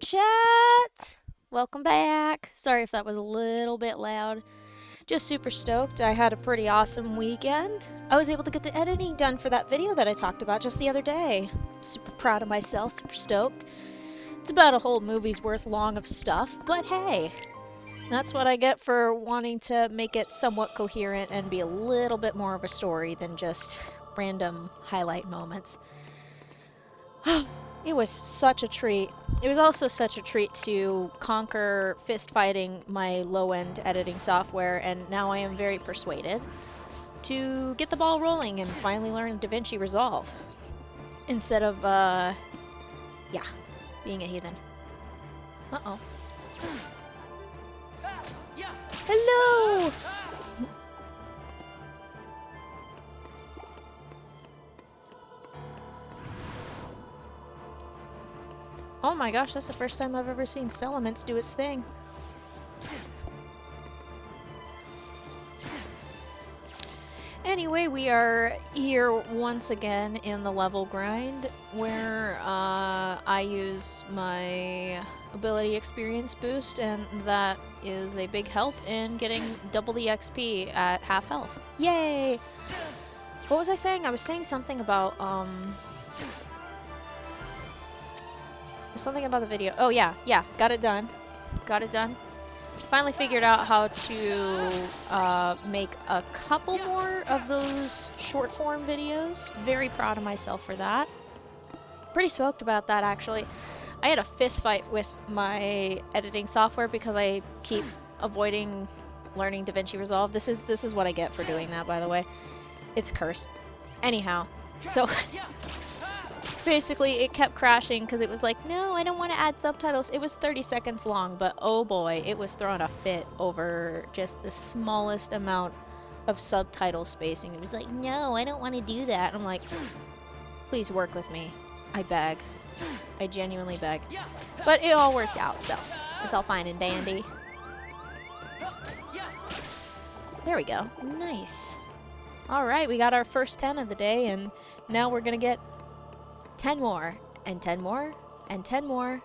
chat! Welcome back. Sorry if that was a little bit loud. Just super stoked. I had a pretty awesome weekend. I was able to get the editing done for that video that I talked about just the other day. Super proud of myself, super stoked. It's about a whole movie's worth long of stuff, but hey, that's what I get for wanting to make it somewhat coherent and be a little bit more of a story than just random highlight moments. It was such a treat. It was also such a treat to conquer fist fighting my low-end editing software, and now I am very persuaded to get the ball rolling and finally learn DaVinci Resolve. Instead of, yeah, being a heathen. Uh-oh. Hello! Oh my gosh, that's the first time I've ever seen Settlements do its thing. Anyway, we are here once again in the level grind, where I use my ability experience boost, and that is a big help in getting double the XP at half health. Yay! What was I saying? I was saying something about, something about the video. Oh yeah, got it done. Got it done. Finally figured out how to make a couple more of those short form videos. Very proud of myself for that. Pretty stoked about that, actually. I had a fist fight with my editing software because I keep avoiding learning DaVinci Resolve. This is what I get for doing that, by the way. It's cursed. Anyhow, so basically, it kept crashing because it was like, no, I don't want to add subtitles. It was 30 seconds long, but oh boy, it was throwing a fit over just the smallest amount of subtitle spacing. It was like, no, I don't want to do that. And I'm like, please work with me. I beg. I genuinely beg. But it all worked out, so it's all fine and dandy. There we go. Nice. Alright, we got our first 10 of the day, and now we're gonna get 10 more, and 10 more, and 10 more,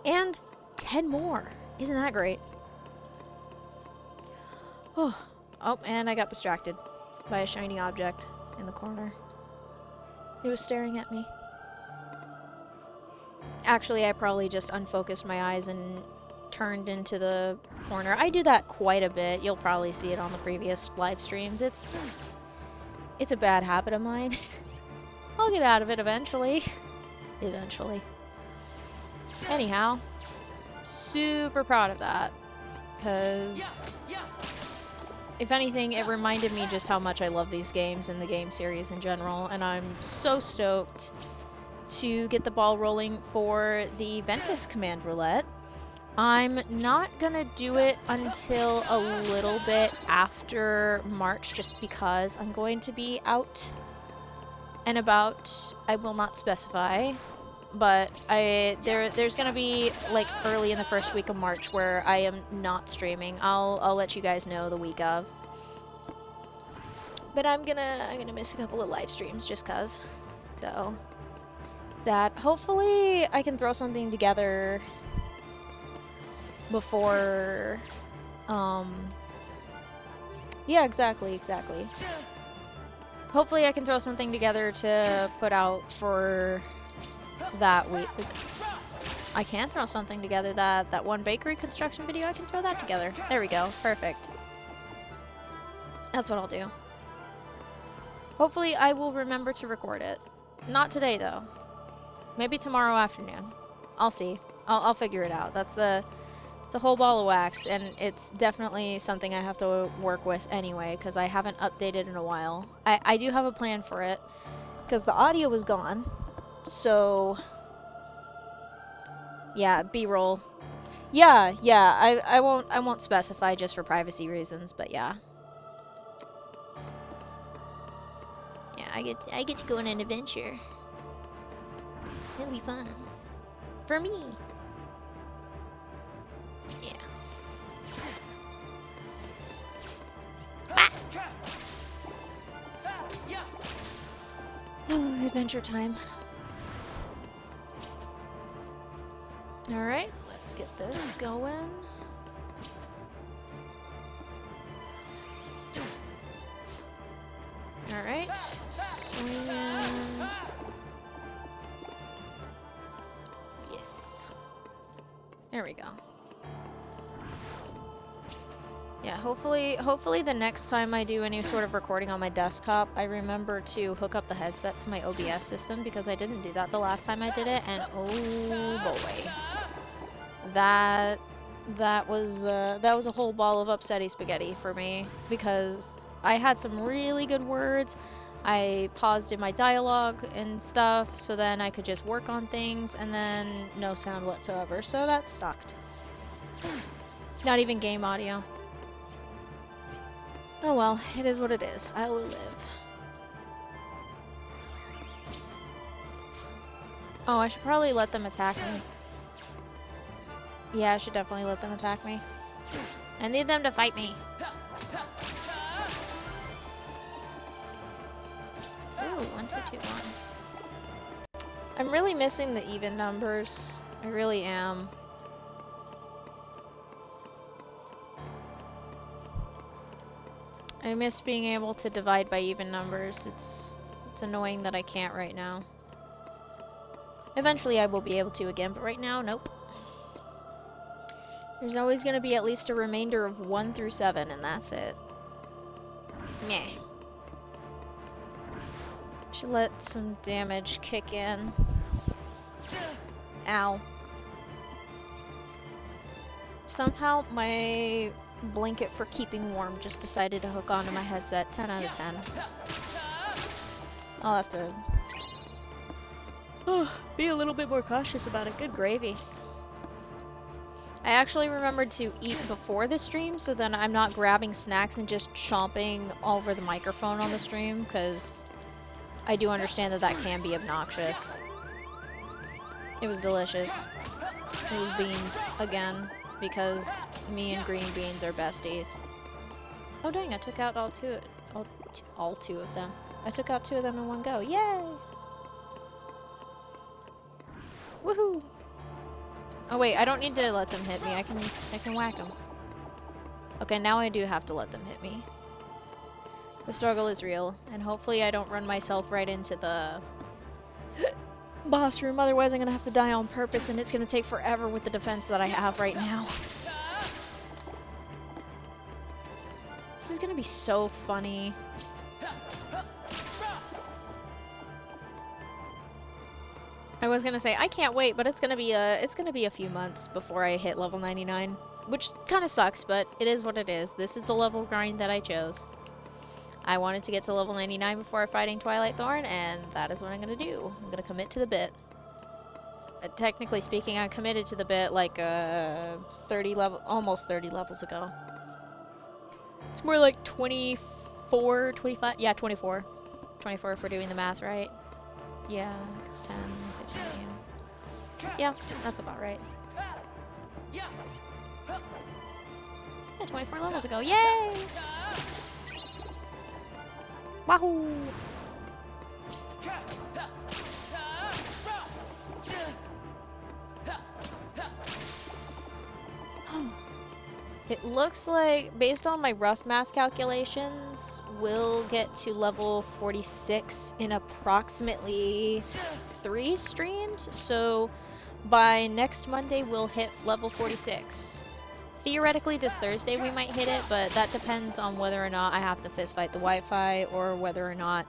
and 10 more. Isn't that great? Oh, and I got distracted by a shiny object in the corner. It was staring at me. Actually, I probably just unfocused my eyes and turned into the corner. I do that quite a bit. You'll probably see it on the previous live streams. It's a bad habit of mine. I'll get out of it eventually. Eventually. Anyhow, super proud of that. Because, if anything, it reminded me just how much I love these games and the game series in general. And I'm so stoked to get the ball rolling for the Ventus Command Roulette. I'm not gonna do it until a little bit after March, just because I'm going to be out and about. I will not specify, but there's gonna be like early in the first week of March where I am not streaming. I'll let you guys know the week of. But I'm gonna miss a couple of live streams just cause. So that hopefully I can throw something together before yeah, exactly. Hopefully I can throw something together to put out for that week. I can throw something together, that one bakery construction video, I can throw that together. There we go, perfect. That's what I'll do. Hopefully I will remember to record it. Not today though. Maybe tomorrow afternoon. I'll see. I'll figure it out. It's a whole ball of wax, and it's definitely something I have to work with anyway, because I haven't updated in a while. I do have a plan for it, because the audio was gone, so yeah, B-roll. Yeah, I won't specify just for privacy reasons, but yeah. Yeah, I get to go on an adventure. It'll be fun. For me. Yeah. Oh, adventure time. Alright, let's get this going. Alright, swinging. Yes. There we go. Yeah, hopefully the next time I do any sort of recording on my desktop, I remember to hook up the headset to my OBS system, because I didn't do that the last time I did it, and oh boy. That was a whole ball of upsetty spaghetti for me, because I had some really good words. I paused in my dialogue and stuff, so then I could just work on things, and then no sound whatsoever, so that sucked. Not even game audio. Oh well, it is what it is. I will live. Oh, I should probably let them attack me. Yeah, I should definitely let them attack me. I need them to fight me. Ooh, 1, 2, 2, 1. I'm really missing the even numbers. I really am. I miss being able to divide by even numbers. It's annoying that I can't right now. Eventually I will be able to again, but right now, nope. There's always going to be at least a remainder of 1 through 7, and that's it. Meh. Should let some damage kick in. Ow. Somehow my blanket for keeping warm just decided to hook onto my headset. 10 out of 10. I'll have to be a little bit more cautious about it. Good gravy. I actually remembered to eat before the stream, so then I'm not grabbing snacks and just chomping over the microphone on the stream, because I do understand that that can be obnoxious. It was delicious. It was beans again, because me and green beans are besties. Oh dang, I took out all two of them. I took out 2 of them in one go. Yay! Woohoo! Oh wait, I don't need to let them hit me. I can whack them. Okay, now I do have to let them hit me. The struggle is real, and hopefully I don't run myself right into the boss room, otherwise I'm gonna have to die on purpose, and it's gonna take forever with the defense that I have right now. This is gonna be so funny. I was gonna say I can't wait, but it's gonna be a few months before I hit level 99, which kind of sucks, but it is what it is. This is the level grind that I chose. I wanted to get to level 99 before fighting Twilight Thorn, and that is what I'm gonna do. I'm gonna commit to the bit. Technically speaking, I committed to the bit like almost 30 levels ago. It's more like 24, 25, yeah, 24. 24 if we're doing the math right. Yeah, it's 10, 15, yeah, that's about right. Yeah, 24 levels ago, yay! Wahoo! It looks like, based on my rough math calculations, we'll get to level 46 in approximately 3 streams, so by next Monday we'll hit level 46. Theoretically this Thursday we might hit it, but that depends on whether or not I have to fist fight the Wi-Fi, or whether or not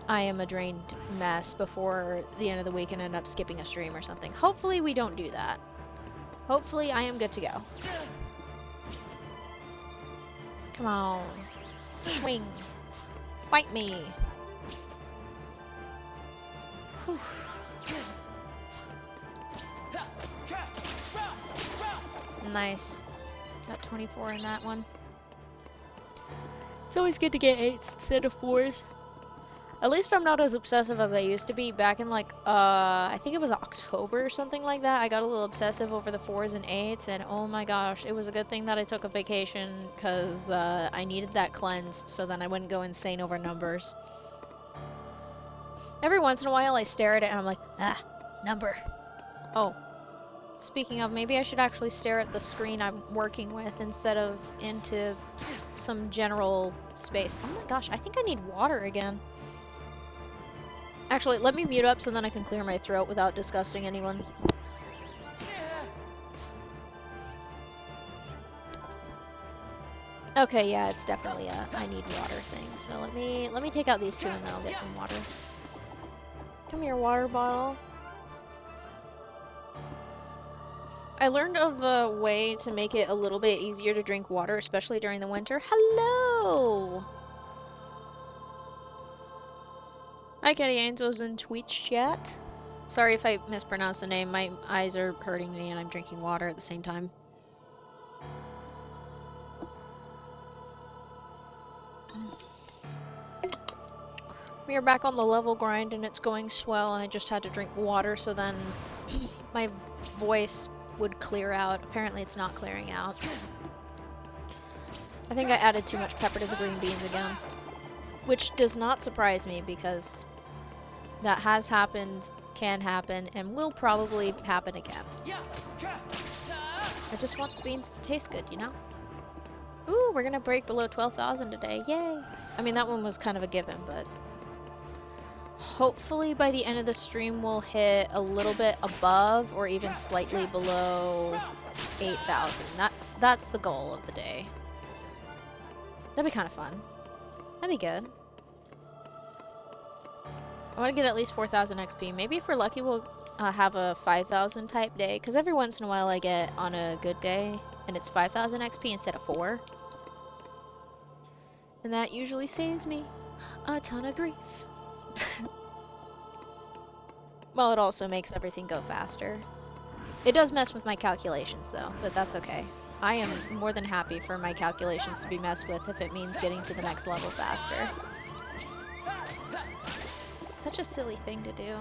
I am a drained mess before the end of the week and end up skipping a stream or something. Hopefully we don't do that. Hopefully I am good to go. Come on. Swing. Fight me. Whew. Nice. Got 24 in that one. It's always good to get 8s instead of 4s. At least I'm not as obsessive as I used to be. Back in like, I think it was October or something like that. I got a little obsessive over the 4s and 8s, and oh my gosh, it was a good thing that I took a vacation, because I needed that cleanse so then I wouldn't go insane over numbers. Every once in a while I stare at it and I'm like, ah, number. Oh. Speaking of, maybe I should actually stare at the screen I'm working with instead of into some general space. Oh my gosh, I think I need water again. Actually, let me mute up so then I can clear my throat without disgusting anyone. Okay, yeah, it's definitely a I need water thing. So let me take out these two and then I'll get some water. Come here, water bottle. I learned of a way to make it a little bit easier to drink water, especially during the winter. Hello! Hi, Catty Angel's in Twitch chat. Sorry if I mispronounced the name. My eyes are hurting me and I'm drinking water at the same time. We are back on the level grind and it's going swell. I just had to drink water so then my voice would clear out. Apparently it's not clearing out. I think I added too much pepper to the green beans again. Which does not surprise me because that has happened, can happen, and will probably happen again. I just want the beans to taste good, you know? Ooh, we're gonna break below 12,000 today. Yay! I mean, that one was kind of a given, but hopefully by the end of the stream we'll hit a little bit above or even slightly below 8,000. That's the goal of the day. That'd be kind of fun. That'd be good. I want to get at least 4,000 XP. Maybe if we're lucky we'll have a 5,000 type day, because every once in a while I get on a good day and it's 5,000 XP instead of 4. And that usually saves me a ton of grief. Well, it also makes everything go faster. It does mess with my calculations though, but that's okay. I am more than happy for my calculations to be messed with if it means getting to the next level faster. It's such a silly thing to do.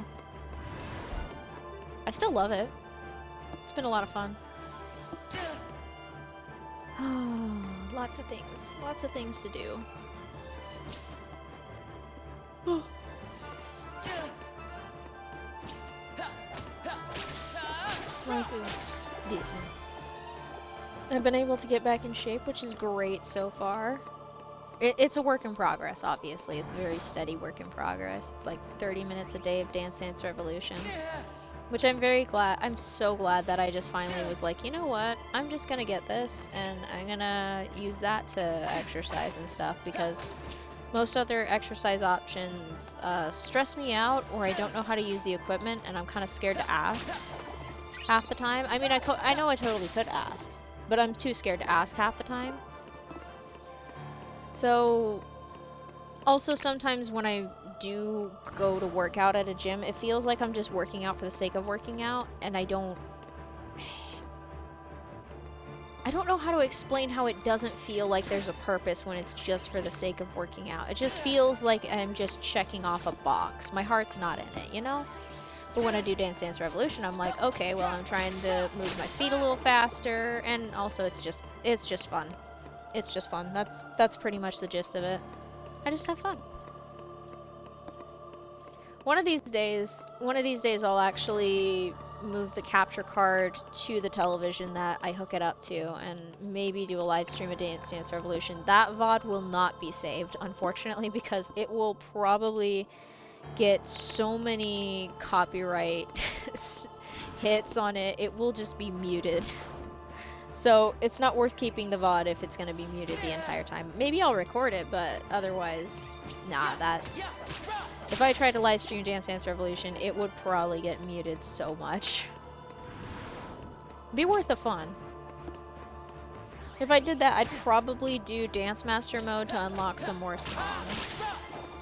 I still love it. It's been a lot of fun. Lots of things to do. Life is decent. I've been able to get back in shape, which is great so far. It's a work in progress, obviously. It's a very steady work in progress. It's like 30 minutes a day of Dance Dance Revolution. Which I'm very glad, I'm so glad that I just finally was like, you know what, I'm just gonna get this and I'm gonna use that to exercise and stuff, because most other exercise options stress me out, or I don't know how to use the equipment and I'm kind of scared to ask half the time. I mean, I know I totally could ask, but I'm too scared to ask half the time. So, also sometimes when I do go to work out at a gym, it feels like I'm just working out for the sake of working out, and I don't know how to explain how it doesn't feel like there's a purpose when it's just for the sake of working out. It just feels like I'm just checking off a box. My heart's not in it, you know? But when I do Dance Dance Revolution, I'm like, okay, well, I'm trying to move my feet a little faster, and also it's just fun. It's just fun. That's pretty much the gist of it. I just have fun. One of these days I'll actually move the capture card to the television that I hook it up to and maybe do a live stream of Dance Dance Revolution. That VOD will not be saved, unfortunately, because it will probably get so many copyright hits on it, it will just be muted. So it's not worth keeping the VOD if it's going to be muted the entire time. Maybe I'll record it, but otherwise, nah, if I tried to live stream Dance Dance Revolution, it would probably get muted so much. Be worth the fun. If I did that, I'd probably do Dance Master mode to unlock some more songs.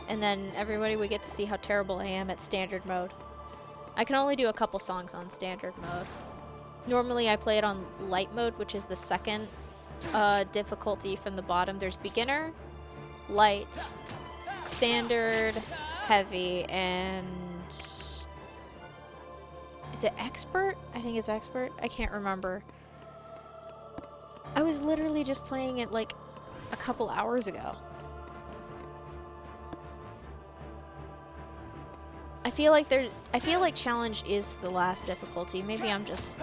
And then everybody would get to see how terrible I am at standard mode. I can only do a couple songs on standard mode. Normally I play it on light mode, which is the second difficulty from the bottom. There's beginner, light, standard, heavy, and is it expert? I think it's expert. I can't remember. I was literally just playing it like a couple hours ago. I feel like challenge is the last difficulty. Maybe I'm just...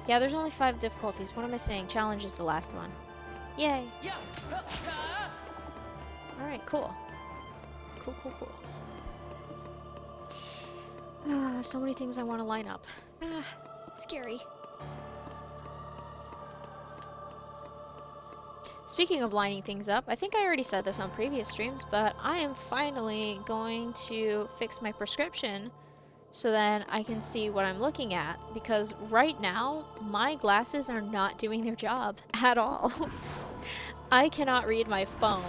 Yeah, there's only 5 difficulties. What am I saying? Challenge is the last one. Yay! Alright, cool. Cool. So many things I want to line up. Scary. Speaking of lining things up, I think I already said this on previous streams, but I am finally going to fix my prescription so then I can see what I'm looking at, because right now my glasses are not doing their job at all. I cannot read my phone,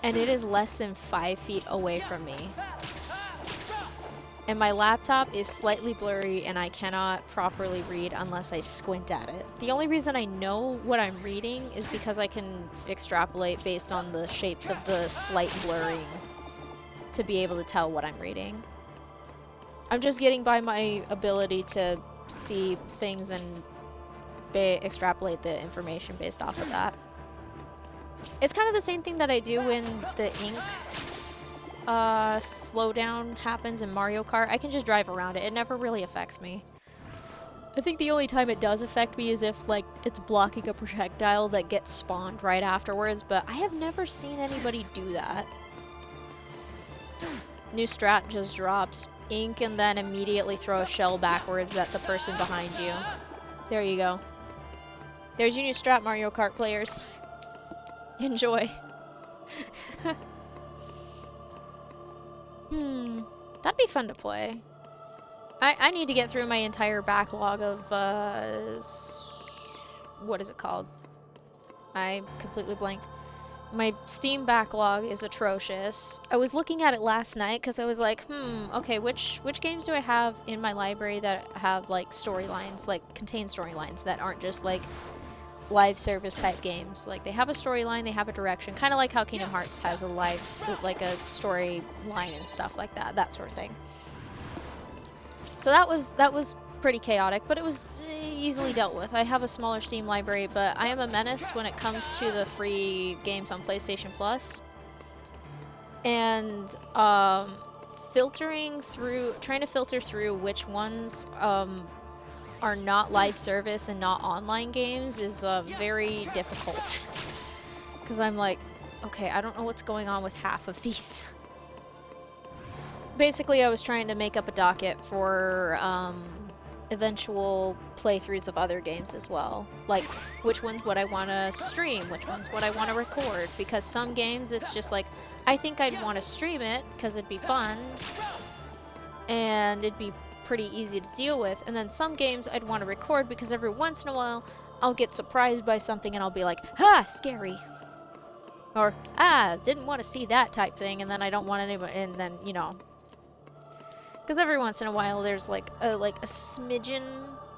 and it is less than 5 feet away from me. And my laptop is slightly blurry and I cannot properly read unless I squint at it. The only reason I know what I'm reading is because I can extrapolate based on the shapes of the slight blurring to be able to tell what I'm reading. I'm just getting by my ability to see things and extrapolate the information based off of that. It's kind of the same thing that I do when the ink slowdown happens in Mario Kart. I can just drive around it. It never really affects me. I think the only time it does affect me is if, like, it's blocking a projectile that gets spawned right afterwards, but I have never seen anybody do that. New strat just drops. Ink and then immediately throw a shell backwards at the person behind you. There you go. There's your new strat, Mario Kart players. Enjoy. That'd be fun to play. I need to get through my entire backlog of, what is it called? I completely blanked. My Steam backlog is atrocious. I was looking at it last night because I was like, okay, which games do I have in my library that have, like, storylines, like, contain storylines that aren't just, like, live service type games. Like, they have a storyline, they have a direction, kind of like how Kingdom Hearts has a live, like, a storyline and stuff like that, that sort of thing. So that was pretty chaotic, but it was easily dealt with. I have a smaller Steam library, but I am a menace when it comes to the free games on PlayStation Plus. And trying to filter through which ones are not live service and not online games is very difficult. Because I'm like, okay, I don't know what's going on with half of these. Basically, I was trying to make up a docket for eventual playthroughs of other games as well. Like, which ones would I want to stream? Which ones would I want to record? Because some games, it's just like, I think I'd want to stream it because it'd be fun. And it'd be pretty easy to deal with. And then some games I'd want to record because every once in a while, I'll get surprised by something and I'll be like, ha, scary. Or, didn't want to see that type thing, and then I don't want anybody, and then, you know. Because every once in a while there's like a smidgen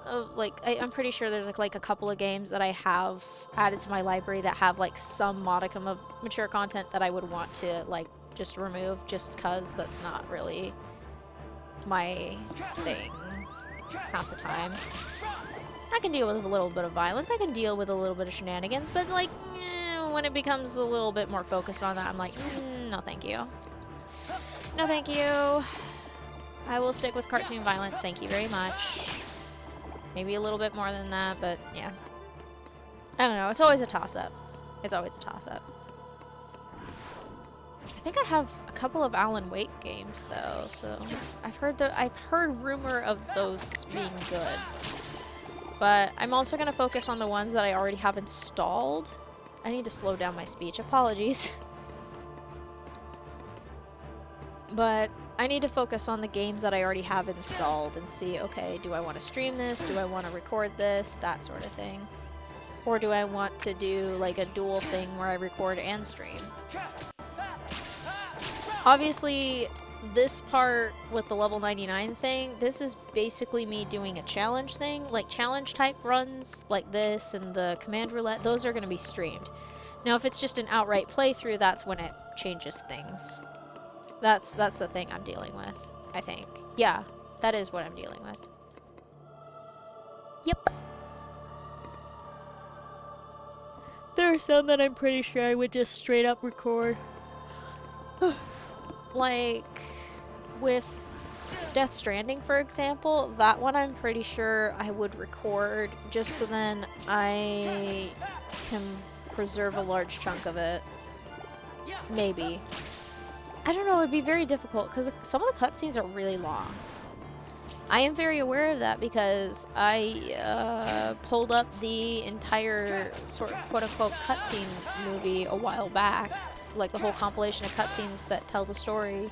of, like, I'm pretty sure there's like a couple of games that I have added to my library that have like some modicum of mature content that I would want to like just remove, just cause that's not really my thing half the time. I can deal with a little bit of violence, I can deal with a little bit of shenanigans, but like, when it becomes a little bit more focused on that, I'm like, no thank you. No thank you. I will stick with cartoon violence, thank you very much. Maybe a little bit more than that, but yeah. I don't know, it's always a toss-up. It's always a toss-up. I think I have a couple of Alan Wake games though, so I've heard rumor of those being good. But I'm also gonna focus on the ones that I already have installed. I need to slow down my speech, apologies. But I need to focus on the games that I already have installed and see, okay, do I want to stream this? Do I want to record this? That sort of thing. Or do I want to do like a dual thing where I record and stream? Obviously, this part with the level 99 thing, this is basically me doing a challenge thing. Like challenge type runs like this and the command roulette, those are going to be streamed. Now if it's just an outright playthrough, that's when it changes things. That's the thing I'm dealing with, I think. Yeah, that is what I'm dealing with. Yep. There are some that I'm pretty sure I would just straight up record. Like with Death Stranding, for example, that one I'm pretty sure I would record just so then I can preserve a large chunk of it. Maybe. I don't know, it'd be very difficult because some of the cutscenes are really long. I am very aware of that because I pulled up the entire sort of quote-unquote cutscene movie a while back, like the whole compilation of cutscenes that tell the story.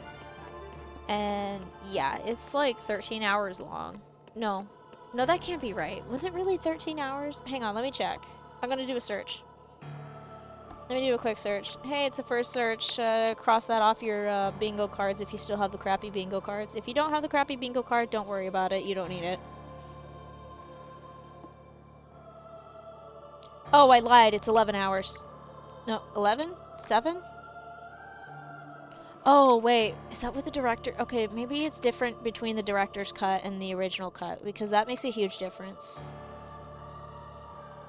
And yeah, it's like 13 hours long. No, that can't be right. Was it really 13 hours? Hang on, let me check. I'm gonna do a search. Let me do a quick search. Hey, it's the first search. Cross that off your bingo cards if you still have the crappy bingo cards. If you don't have the crappy bingo card, don't worry about it. You don't need it. Oh, I lied. It's 11 hours. No, 11? 7? Oh, wait. Is that what the director... Okay, maybe it's different between the director's cut and the original cut, because that makes a huge difference.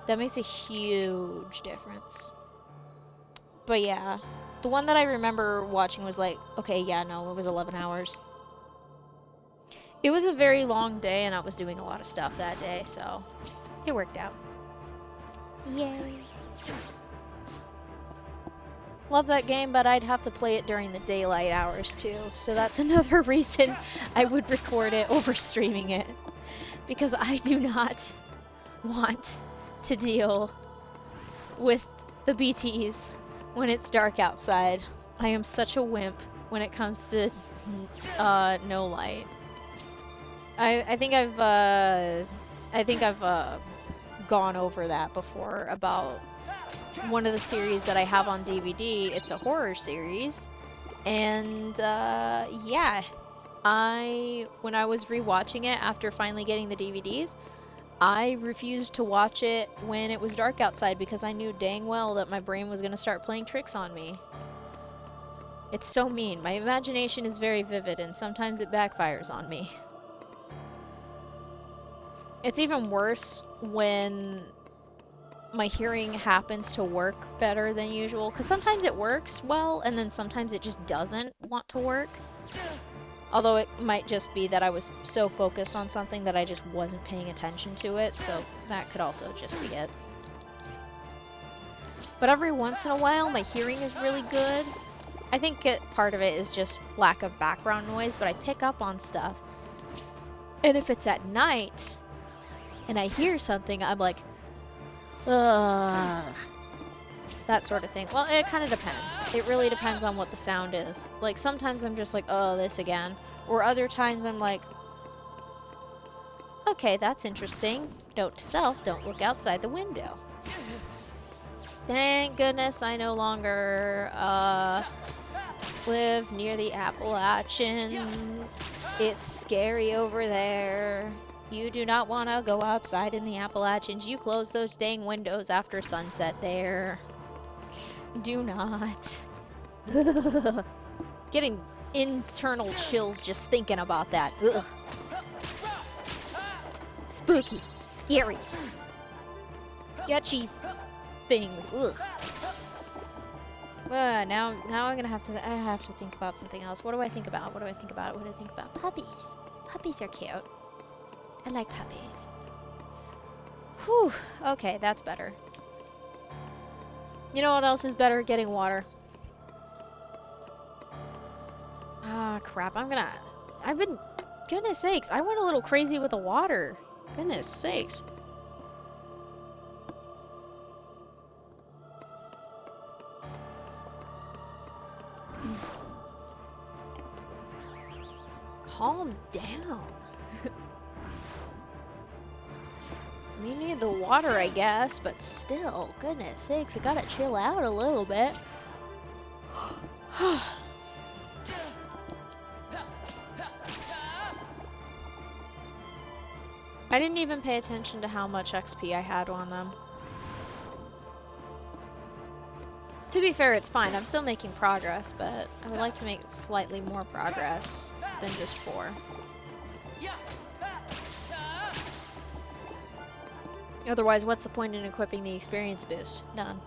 That makes a huge difference. But yeah, the one that I remember watching was like, okay, yeah, no, it was 11 hours. It was a very long day, and I was doing a lot of stuff that day, so it worked out. Yay. Love that game, but I'd have to play it during the daylight hours too, so that's another reason I would record it over streaming it. Because I do not want to deal with the BTs when it's dark outside. I am such a wimp when it comes to no light. I think I've gone over that before about one of the series that I have on DVD. It's a horror series, and yeah, when I was rewatching it after finally getting the DVDs, I refused to watch it when it was dark outside because I knew dang well that my brain was going to start playing tricks on me. It's so mean. My imagination is very vivid and sometimes it backfires on me. It's even worse when my hearing happens to work better than usual, because sometimes it works well and then sometimes it just doesn't want to work. Although it might just be that I was so focused on something that I just wasn't paying attention to it, so that could also just be it. But every once in a while, my hearing is really good. I think part of it is just lack of background noise, but I pick up on stuff. And if it's at night, and I hear something, I'm like, ugh. That sort of thing. Well, it kind of depends. It really depends on what the sound is. Like, sometimes I'm just like, oh, this again. Or other times I'm like, okay, that's interesting. Note to self, don't look outside the window. Thank goodness I no longer, live near the Appalachians. It's scary over there. You do not want to go outside in the Appalachians. You close those dang windows after sunset there. Do not. Getting internal chills just thinking about that. Ugh. Spooky. Scary. Sketchy things. Ugh. Now I'm gonna have to think about something else. What do I think about? What do I think about? What do I think about? Puppies. Puppies are cute. I like puppies. Whew. Okay, that's better. You know what else is better? Getting water. Ah, crap. I've been... Goodness sakes, I went a little crazy with the water. Goodness sakes. Calm down. We need the water, I guess, but still, goodness sakes, I gotta chill out a little bit. I didn't even pay attention to how much XP I had on them. To be fair, it's fine. I'm still making progress, but I would like to make slightly more progress than just 4. Otherwise, what's the point in equipping the experience boost? None.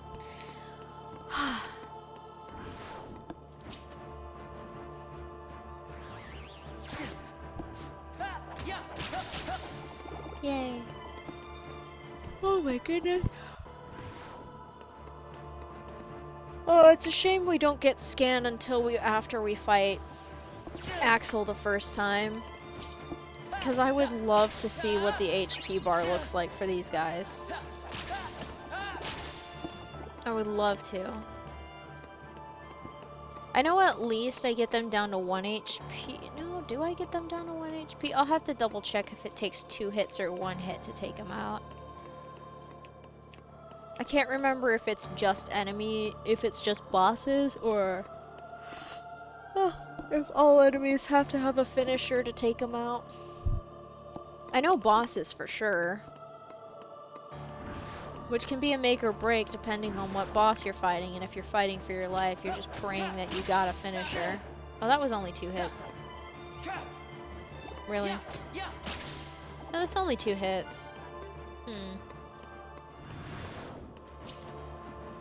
my goodness. Oh, it's a shame we don't get Scan until after we fight Axel the first time. Because I would love to see what the HP bar looks like for these guys. I would love to. I know at least I get them down to 1 HP. No, do I get them down to 1 HP? I'll have to double check if it takes 2 hits or 1 hit to take them out. I can't remember if it's just if it's just bosses, or if all enemies have to have a finisher to take them out. I know bosses for sure. Which can be a make or break depending on what boss you're fighting, and if you're fighting for your life, you're just praying that you got a finisher. Oh, that was only 2 hits. Really? No, that's only 2 hits.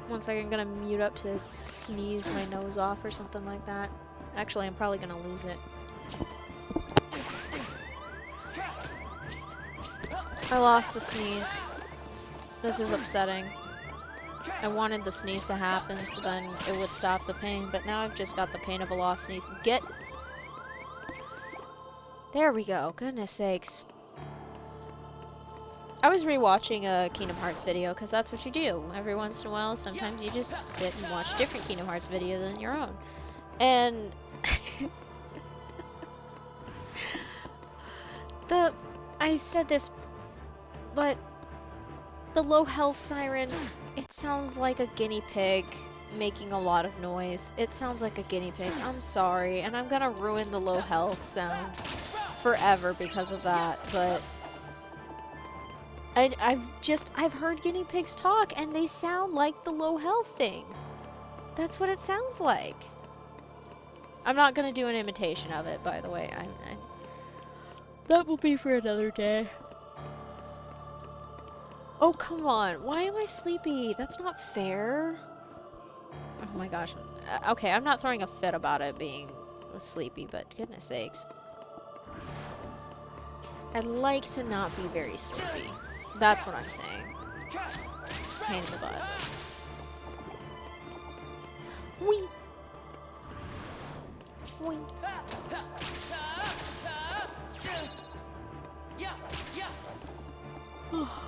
One second, I'm gonna mute up to sneeze my nose off or something like that. Actually, I'm probably gonna lose it. I lost the sneeze. This is upsetting. I wanted the sneeze to happen so then it would stop the pain, but now I've just got the pain of a lost sneeze. There we go, goodness sakes. I was rewatching a Kingdom Hearts video because that's what you do. Every once in a while, sometimes you just sit and watch a different Kingdom Hearts video than your own. And I said this, but the low health siren, it sounds like a guinea pig making a lot of noise. It sounds like a guinea pig. I'm sorry, and I'm gonna ruin the low health sound forever because of that, but I've heard guinea pigs talk and they sound like the low health thing. That's what it sounds like. I'm not gonna do an imitation of it, by the way. That will be for another day. Oh, come on. Why am I sleepy? That's not fair. Oh my gosh. Okay, I'm not throwing a fit about it being sleepy, but goodness sakes. I'd like to not be very sleepy. That's what I'm saying. It's a pain in the butt. Whee! Whee! Oh,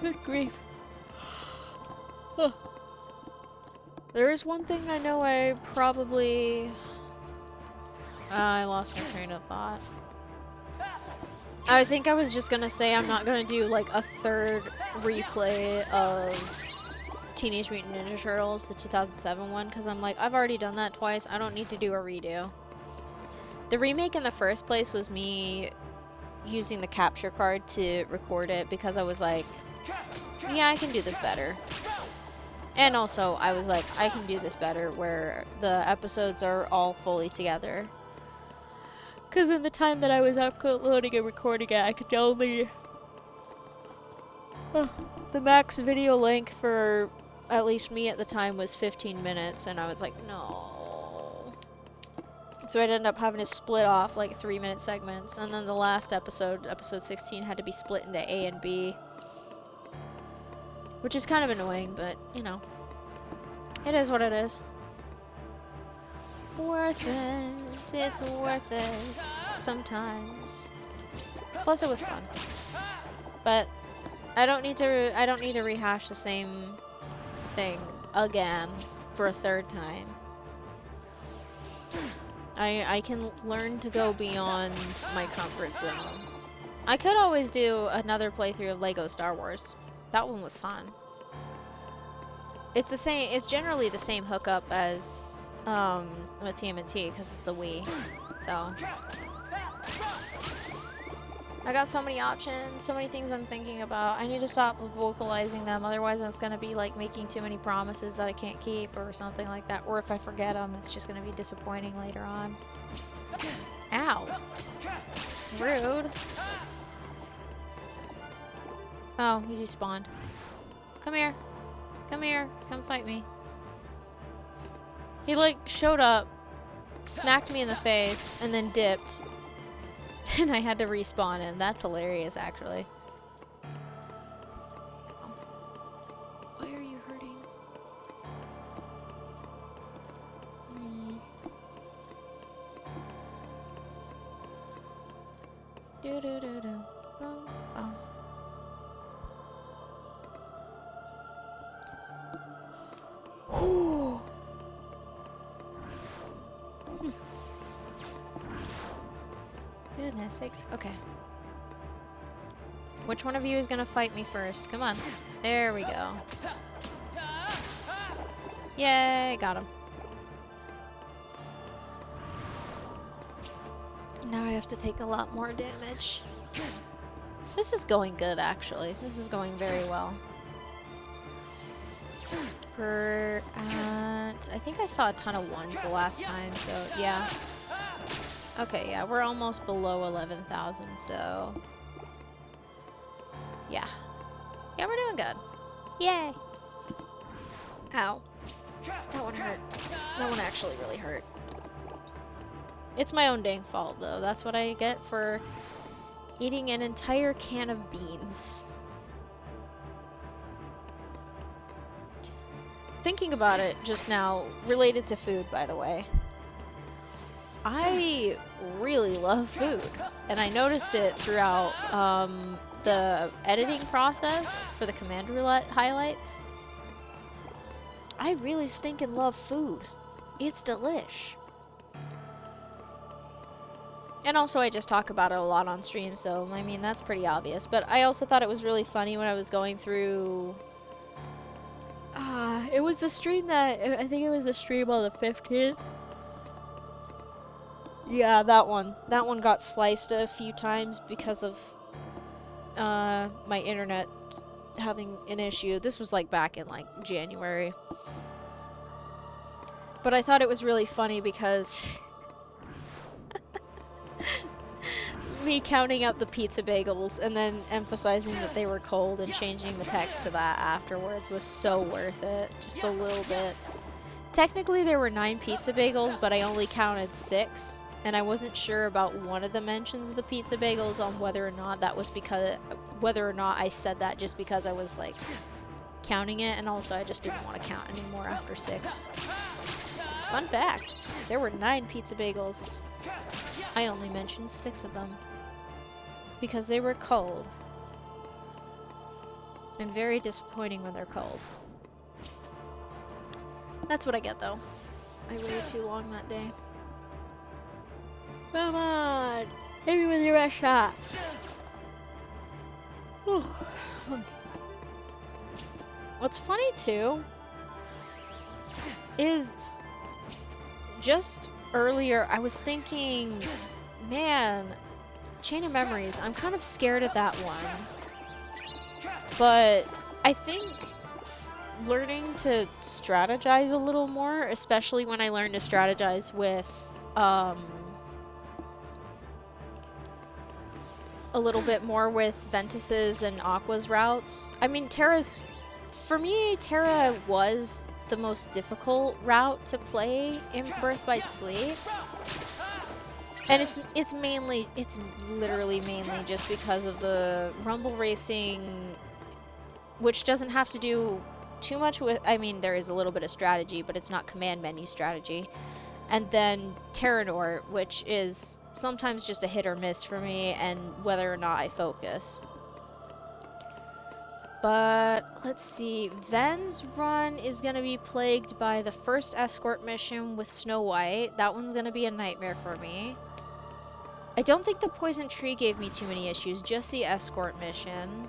good grief. Oh. There is one thing I know I probably... I lost my train of thought. I think I was just gonna say I'm not gonna do like a third replay of Teenage Mutant Ninja Turtles, the 2007 one, because I'm like, I've already done that twice, I don't need to do a redo. The remake in the first place was me using the capture card to record it because I was like, yeah, I can do this better. And also, I was like, I can do this better where the episodes are all fully together. Because in the time that I was uploading and recording it, I could only... the max video length for at least me at the time was 15 minutes, and I was like, no. So I'd end up having to split off like 3-minute segments, and then the last episode, episode 16, had to be split into A and B. Which is kind of annoying, but, you know. It is what it is. Worth it. It's worth it. Sometimes. Plus, it was fun. But I don't need to rehash the same thing again for a third time. I can learn to go beyond my comfort zone. I could always do another playthrough of Lego Star Wars. That one was fun. It's the same. It's generally the same hookup as with TMNT because it's the Wii. So I got so many options, so many things I'm thinking about. I need to stop vocalizing them, otherwise it's gonna be like making too many promises that I can't keep or something like that. Or if I forget them, it's just gonna be disappointing later on. Ow. Rude. Oh, he despawned. Come here. Come here. Come fight me. He like showed up, smacked me in the face, and then dipped. And I had to respawn him. That's hilarious, actually. Do do do do. Oh, oh. Whew. Goodness sakes. Okay. Which one of you is gonna fight me first? Come on. There we go. Yay, got him. Now I have to take a lot more damage. This is going good, actually. This is going very well. We're at... I think I saw a ton of ones the last time, so yeah. Okay, yeah, we're almost below 11,000, so... yeah. Yeah, we're doing good. Yay! Ow. That one hurt. That one actually really hurt. It's my own dang fault, though. That's what I get for eating an entire can of beans. Thinking about it just now, related to food, by the way. I really love food, and I noticed it throughout the editing process for the command roulette highlights. I really stinking love food. It's delish. And also I just talk about it a lot on stream, so I mean that's pretty obvious. But I also thought it was really funny when I was going through... it was the stream that... I think it was the stream on the 15th. Yeah, that one. That one got sliced a few times because of my internet having an issue. This was like back in like January. But I thought it was really funny because me counting up the pizza bagels and then emphasizing that they were cold and changing the text to that afterwards was so worth it. Just a little bit. Technically there were 9 pizza bagels, but I only counted 6. And I wasn't sure about one of the mentions of the pizza bagels on whether or not that was because, whether or not I said that just because I was like counting it, and also I just didn't want to count anymore after 6. Fun fact, there were 9 pizza bagels. I only mentioned 6 of them because they were cold. And very disappointing when they're cold. That's what I get though. I waited too long that day. Come on! Hit me with your best shot! What's funny too is just earlier I was thinking, man, Chain of Memories, I'm kind of scared of that one. But I think learning to strategize a little more, especially when I learned to strategize with a little bit more with Ventus's and Aqua's routes. I mean, for me, Terra was the most difficult route to play in Birth by Sleep. And it's literally mainly just because of the rumble racing, which doesn't have to do too much with, I mean, there is a little bit of strategy, but it's not command menu strategy. And then Terranort, which is sometimes just a hit or miss for me, and whether or not I focus. But let's see, Ven's run is gonna be plagued by the first escort mission with Snow White. That one's gonna be a nightmare for me. I don't think the Poison Tree gave me too many issues, just the escort mission.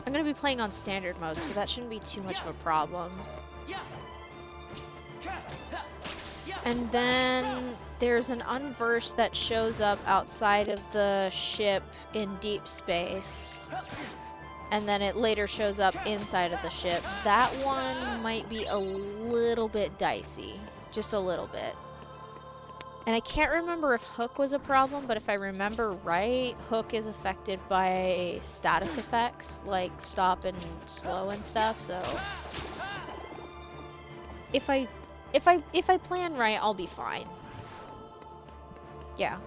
I'm gonna be playing on standard mode, so that shouldn't be too much of a problem. And then there's an unverse that shows up outside of the ship in deep space. And then it later shows up inside of the ship. That one might be a little bit dicey. Just a little bit. And I can't remember if Hook was a problem, but if I remember right, Hook is affected by status effects, like stop and slow and stuff, so... If I plan right, I'll be fine. Yeah.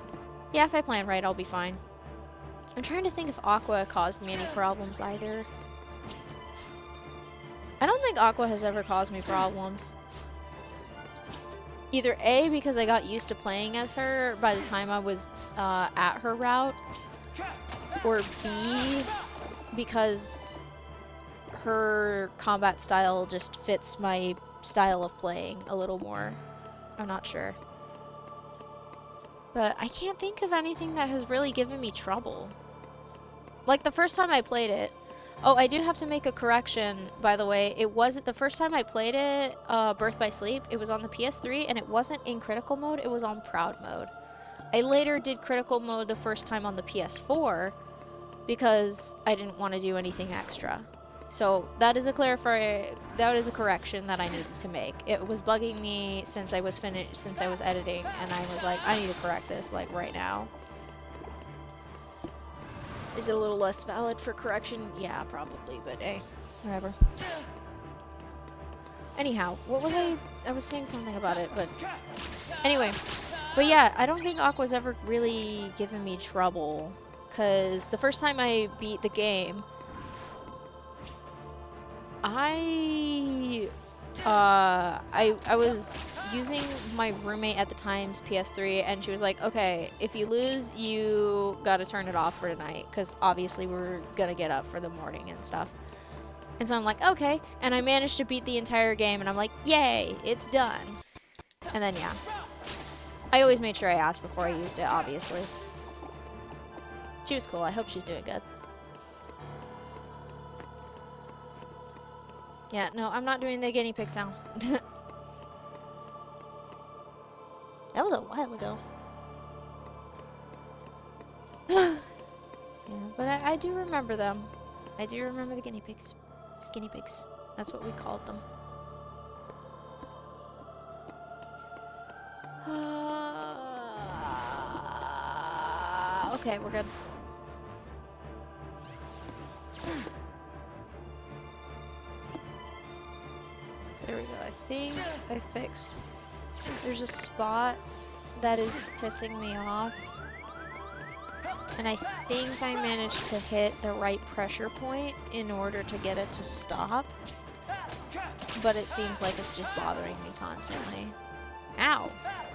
Yeah, if I plan right, I'll be fine. I'm trying to think if Aqua caused me any problems either. I don't think Aqua has ever caused me problems. Either A, because I got used to playing as her by the time I was at her route, or B, because her combat style just fits my style of playing a little more. I'm not sure. But I can't think of anything that has really given me trouble. Like the first time I played it. Oh, I do have to make a correction, by the way. It wasn't the first time I played it, Birth by Sleep. It was on the PS3, and it wasn't in critical mode. It was on proud mode. I later did critical mode the first time on the PS4 because I didn't want to do anything extra. So that is a correction that I needed to make. It was bugging me since I was editing, and I was like, I need to correct this like right now. Is it a little less valid for correction? Yeah, probably, but hey, whatever. Anyhow, what was I was saying something about it, but anyway. But yeah, I don't think Aqua's ever really given me trouble, because the first time I beat the game, I was using my roommate at the time's PS3, and she was like, okay, if you lose, you gotta turn it off for tonight, because obviously we're gonna get up for the morning and stuff. And so I'm like, okay, and I managed to beat the entire game, and I'm like, yay, it's done. And then yeah. I always made sure I asked before I used it, obviously. She was cool. I hope she's doing good. Yeah, no, I'm not doing the guinea pig sound. That was a while ago. Yeah, but I do remember them. I do remember the guinea pigs. Skinny pigs. That's what we called them. Okay, we're good. There we go. I think I fixed. There's a spot that is pissing me off. And I think I managed to hit the right pressure point in order to get it to stop. But it seems like it's just bothering me constantly. Ow!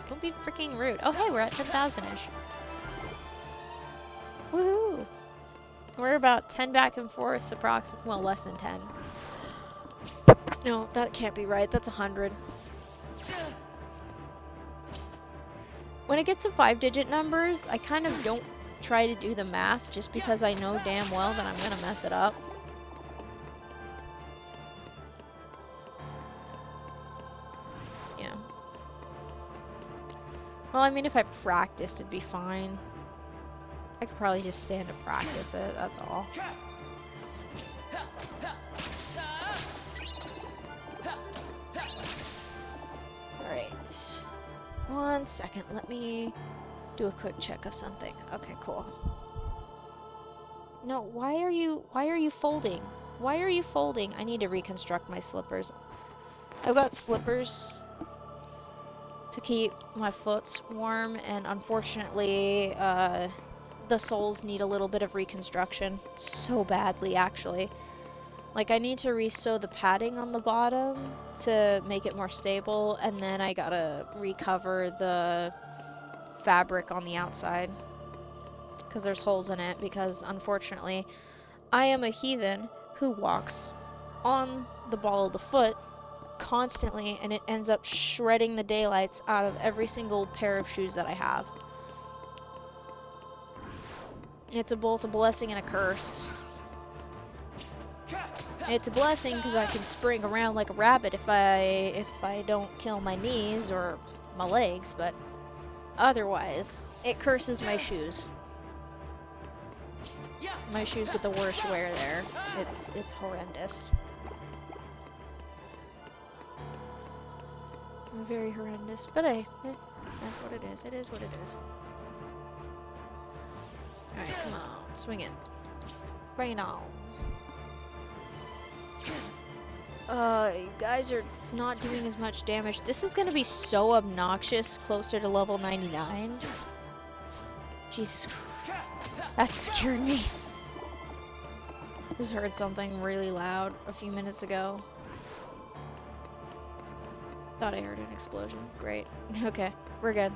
Don't be freaking rude. Oh hey, we're at 10,000-ish. Woohoo! We're about 10 back and forths approximately. Well, less than 10. No, that can't be right. That's 100. When it gets to 5-digit numbers, I kind of don't try to do the math just because I know damn well that I'm gonna mess it up. Yeah. Well, I mean, if I practiced, it'd be fine. I could probably just stand to practice it, that's all. Alright. 1 second, let me do a quick check of something. Okay, cool. No, why are you folding? Why are you folding? I need to reconstruct my slippers. I've got slippers to keep my foot warm, and unfortunately, the soles need a little bit of reconstruction. So badly, actually. Like, I need to re-sew the padding on the bottom to make it more stable, and then I gotta recover the fabric on the outside. Because there's holes in it, because unfortunately, I am a heathen who walks on the ball of the foot constantly, and it ends up shredding the daylights out of every single pair of shoes that I have. It's both a blessing and a curse. It's a blessing because I can spring around like a rabbit if I don't kill my knees or my legs, but otherwise, it curses my shoes. My shoes get the worst wear there. It's horrendous. Very horrendous, but hey, that's what it is. It is what it is. Alright, come on, swing it. Bring it on. You guys are not doing as much damage. This is gonna be so obnoxious closer to level 99. Jesus Christ. That scared me. Just heard something really loud a few minutes ago. Thought I heard an explosion. Great. Okay, we're good.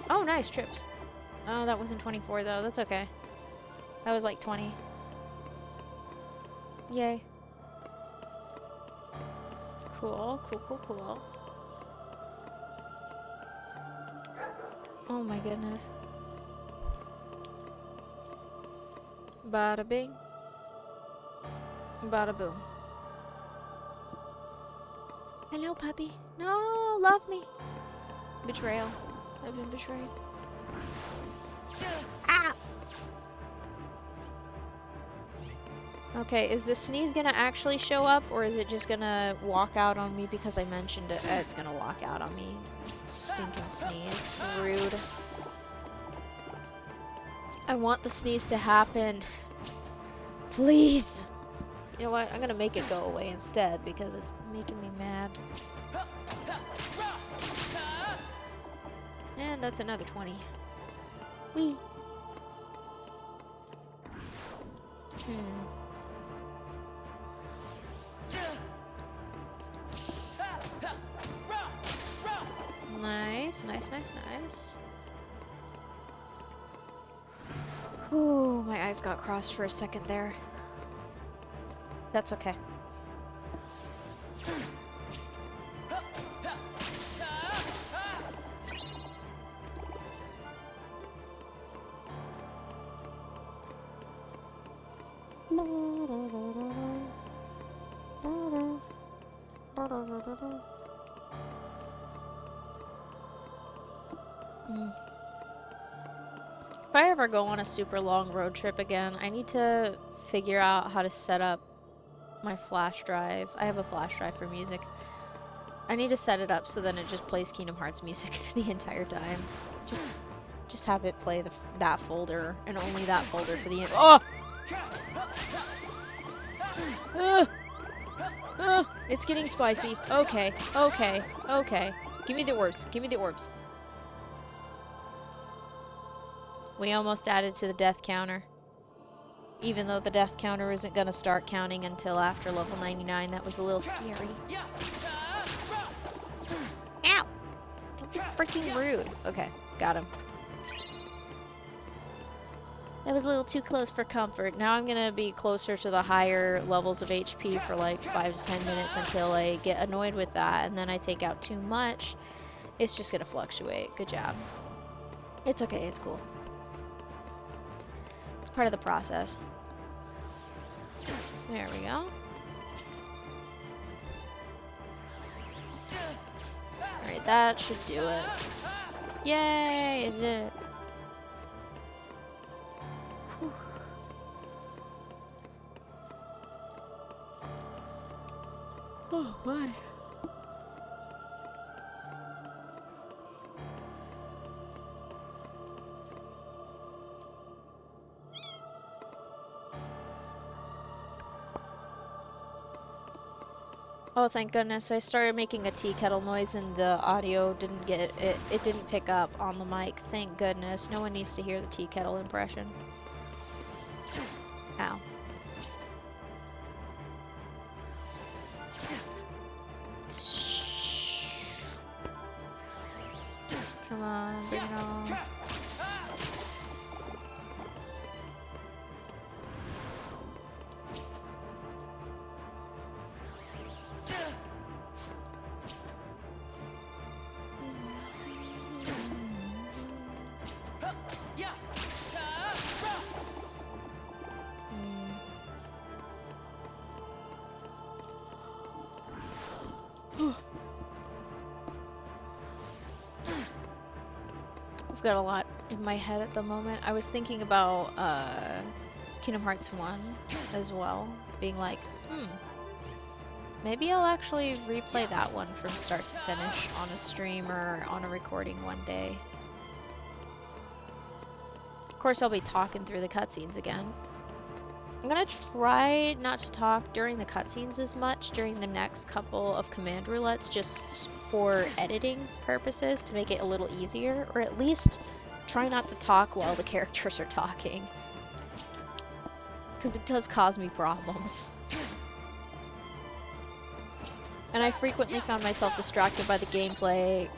Oh, nice trips. Oh, that wasn't 24 though. That's okay. That was like 20. Yay. Cool, cool, cool, cool. Oh my goodness. Bada bing. Bada boom. Hello, puppy. No, love me. Betrayal. I've been betrayed. Ah! Okay, is the sneeze gonna actually show up, or is it just gonna walk out on me because I mentioned it? It's gonna walk out on me. Stinking sneeze. Rude. I want the sneeze to happen. Please! You know what? I'm gonna make it go away instead because it's making me mad. And that's another 20. Whee! Nice, nice, nice, nice. Ooh, my eyes got crossed for a second there. That's okay. If I ever go on a super long road trip again, I need to figure out how to set up my flash drive. I have a flash drive for music. I need to set it up so then it just plays Kingdom Hearts music the entire time. Just have it play that folder and only that folder for the oh! It's getting spicy. Okay, okay, okay. Give me the orbs. Give me the orbs. We almost added to the death counter. Even though the death counter isn't gonna start counting until after level 99, that was a little scary. Ow! Don't be freaking rude. Okay, got him. That was a little too close for comfort. Now I'm gonna be closer to the higher levels of HP for like 5 to 10 minutes until I get annoyed with that, and then I take out too much. It's just gonna fluctuate. Good job. It's okay, it's cool. It's part of the process. There we go. Alright, that should do it. Yay! It did it. Whew. Oh my. Oh, thank goodness. I started making a tea kettle noise and the audio didn't get it. It didn't pick up on the mic. Thank goodness. No one needs to hear the tea kettle impression. Ow. Come on, bring it on. I've got a lot in my head at the moment. I was thinking about Kingdom Hearts 1 as well, being like, maybe I'll actually replay that one from start to finish on a stream or on a recording one day. Of course, I'll be talking through the cutscenes again. I'm gonna try not to talk during the cutscenes as much during the next couple of command roulettes, just for editing purposes, to make it a little easier, or at least try not to talk while the characters are talking, because it does cause me problems. And I frequently found myself distracted by the gameplay,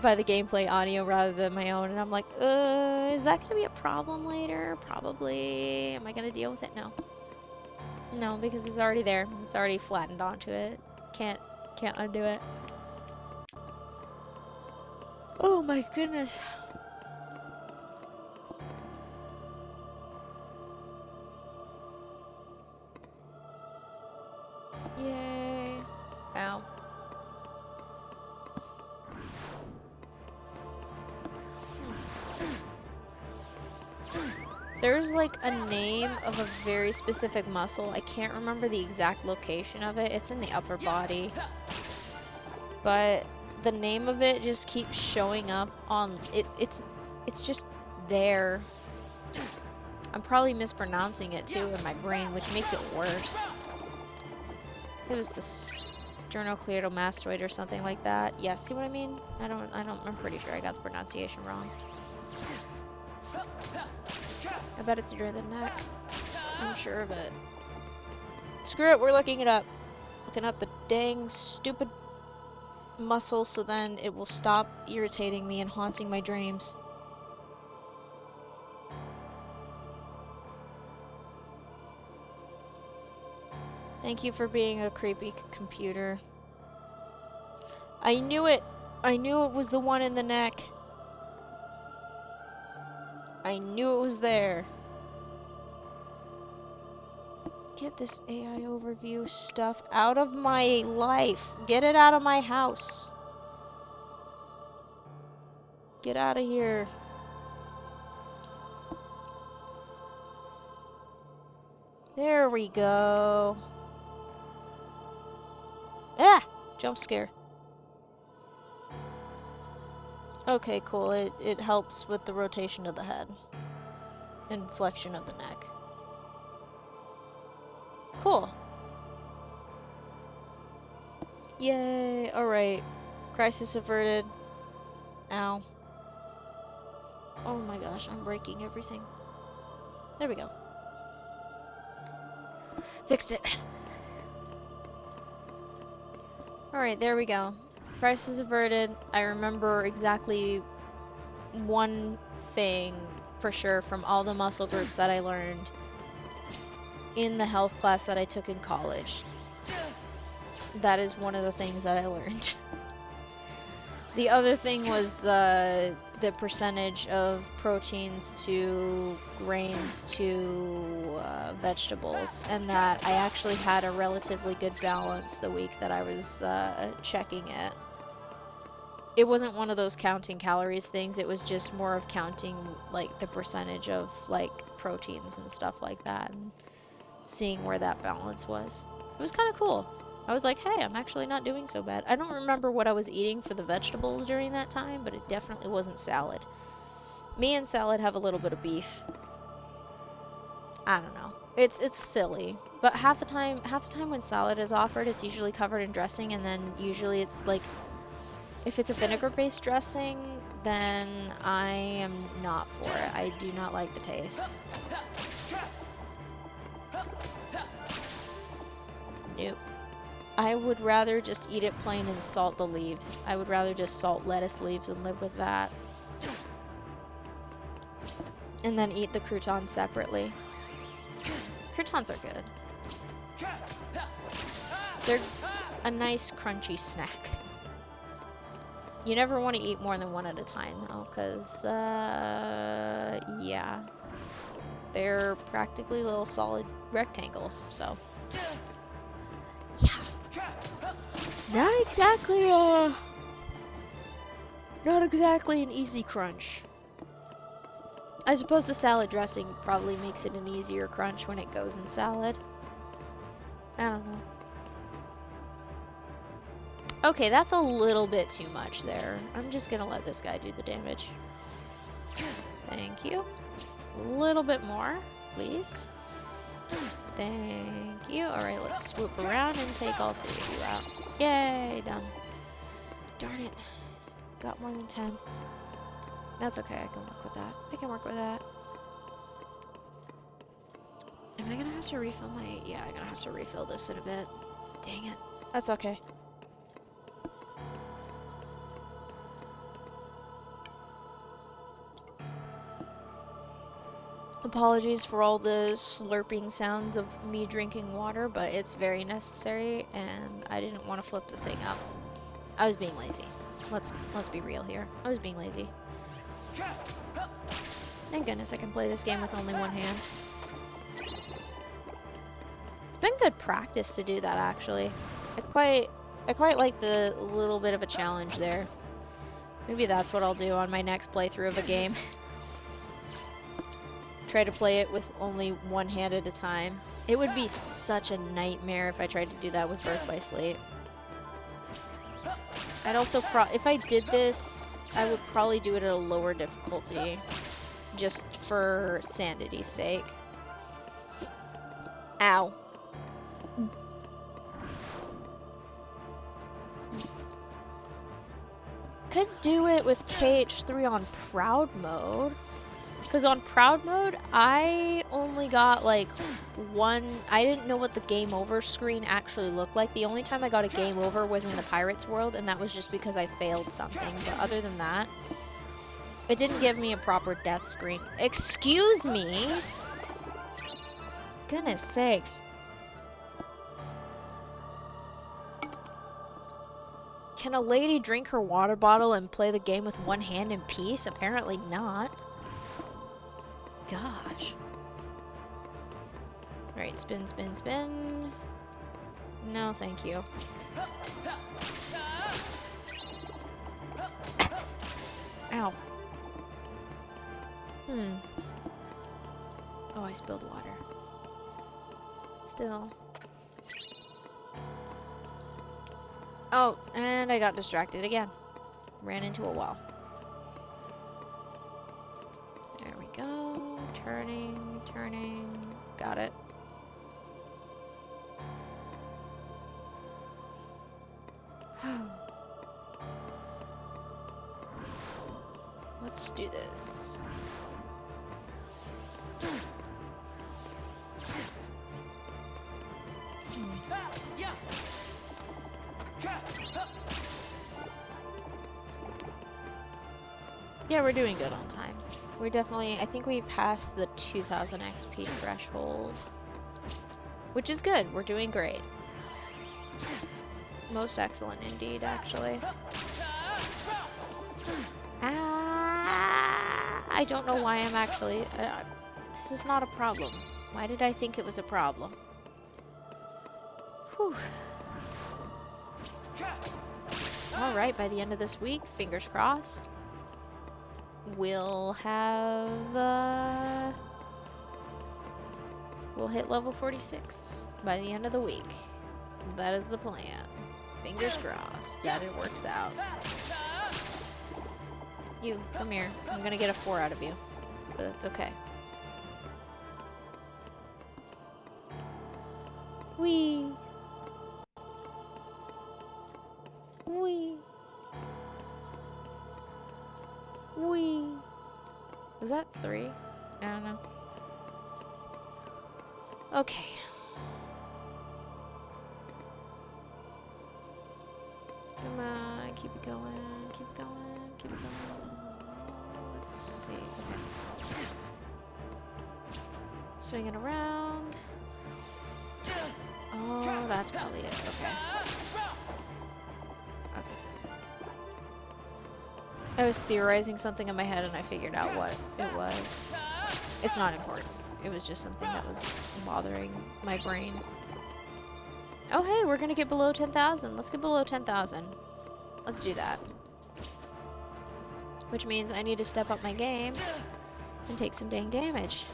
by the gameplay audio rather than my own, and I'm like, is that gonna be a problem later? Probably. Am I gonna deal with it? No. No, because it's already there. It's already flattened onto it. Can't undo it. Oh my goodness. Yay. Ow. There's like a name of a very specific muscle. I can't remember the exact location of it. It's in the upper body. But the name of it just keeps showing up on it. It's just there. I'm probably mispronouncing it too in my brain, which makes it worse. It was the sternocleidomastoid or something like that. Yeah, see what I mean? I'm pretty sure I got the pronunciation wrong. I bet it's near the neck. I'm sure of it. Screw it, we're looking it up. Looking up the dang stupid muscle so then it will stop irritating me and haunting my dreams. Thank you for being a creepy computer. I knew it! I knew it was the one in the neck. I knew it was there. Get this AI overview stuff out of my life. Get it out of my house. Get out of here. There we go. Ah! Jump scare. Okay, cool. It helps with the rotation of the head. And flexion of the neck. Cool. Yay! Alright. Crisis averted. Ow. Oh my gosh, I'm breaking everything. There we go. Fixed it. Alright, there we go. Crisis averted. I remember exactly one thing for sure from all the muscle groups that I learned in the health class that I took in college. That is one of the things that I learned. The other thing was the percentage of proteins to grains to vegetables, and that I actually had a relatively good balance the week that I was checking it. It wasn't one of those counting calories things, it was just more of counting like the percentage of like proteins and stuff like that and seeing where that balance was. It was kind of cool. I was like, hey, I'm actually not doing so bad. I don't remember what I was eating for the vegetables during that time, but it definitely wasn't salad. Me and salad have a little bit of beef. I don't know. It's silly, but half the time when salad is offered, it's usually covered in dressing, and then usually it's like, if it's a vinegar-based dressing, then I am not for it. I do not like the taste. Nope. I would rather just eat it plain and salt the leaves. I would rather just salt lettuce leaves and live with that. And then eat the croutons separately. Croutons are good. They're a nice crunchy snack. You never want to eat more than one at a time though, because, yeah. They're practically little solid rectangles, so. Yeah. Not exactly an easy crunch. I suppose the salad dressing probably makes it an easier crunch when it goes in salad. I don't know. Okay, that's a little bit too much there. I'm just gonna let this guy do the damage. Thank you. A little bit more, please. Thank you. Alright, let's swoop around and take all three of you out. Yay, done. Darn it. Got more than 10. That's okay, I can work with that. I can work with that. Am I gonna have to refill my... Yeah, I'm gonna have to refill this in a bit. Dang it. That's okay. Apologies for all the slurping sounds of me drinking water, but it's very necessary, and I didn't want to flip the thing up. I was being lazy. Let's be real here. I was being lazy. Thank goodness I can play this game with only one hand. It's been good practice to do that, actually. I quite like the little bit of a challenge there. Maybe that's what I'll do on my next playthrough of a game. Try to play it with only one hand at a time. It would be such a nightmare if I tried to do that with Birth by Sleep. I'd also if I did this, I would probably do it at a lower difficulty, just for sanity's sake. Ow. Could do it with KH3 on Proud Mode. Because on Proud Mode, I only got like I didn't know what the game over screen actually looked like. The only time I got a game over was in the Pirates world, and that was just because I failed something. But other than that, it didn't give me a proper death screen. Excuse me? Goodness sakes. Can a lady drink her water bottle and play the game with one hand in peace? Apparently not. Gosh. Alright, spin, spin, spin. No, thank you. Ow. Oh, I spilled water. Still. Oh, and I got distracted again. Ran into a wall. There we go. Turning, turning. Got it. Let's do this. Yeah, we're doing good on time. We're definitely, I think we passed the 2000 XP threshold, which is good. We're doing great. Most excellent indeed, actually. I don't know why I'm actually, this is not a problem. Why did I think it was a problem? Whew. Alright, by the end of this week, fingers crossed, we'll have, we'll hit level 46 by the end of the week. That is the plan. Fingers crossed that it works out. You, come here. I'm gonna get a 4 out of you, but that's okay. Whee! Whee! Whee! Was that 3? I don't know. Okay. Come on, keep it going, keep it going, keep it going. Let's see. Okay. Swing it around. Oh, that's probably it. Okay. Okay. I was theorizing something in my head and I figured out what it was. It's not important. It was just something that was bothering my brain. Oh hey, we're gonna get below 10,000. Let's get below 10,000. Let's do that. Which means I need to step up my game and take some dang damage.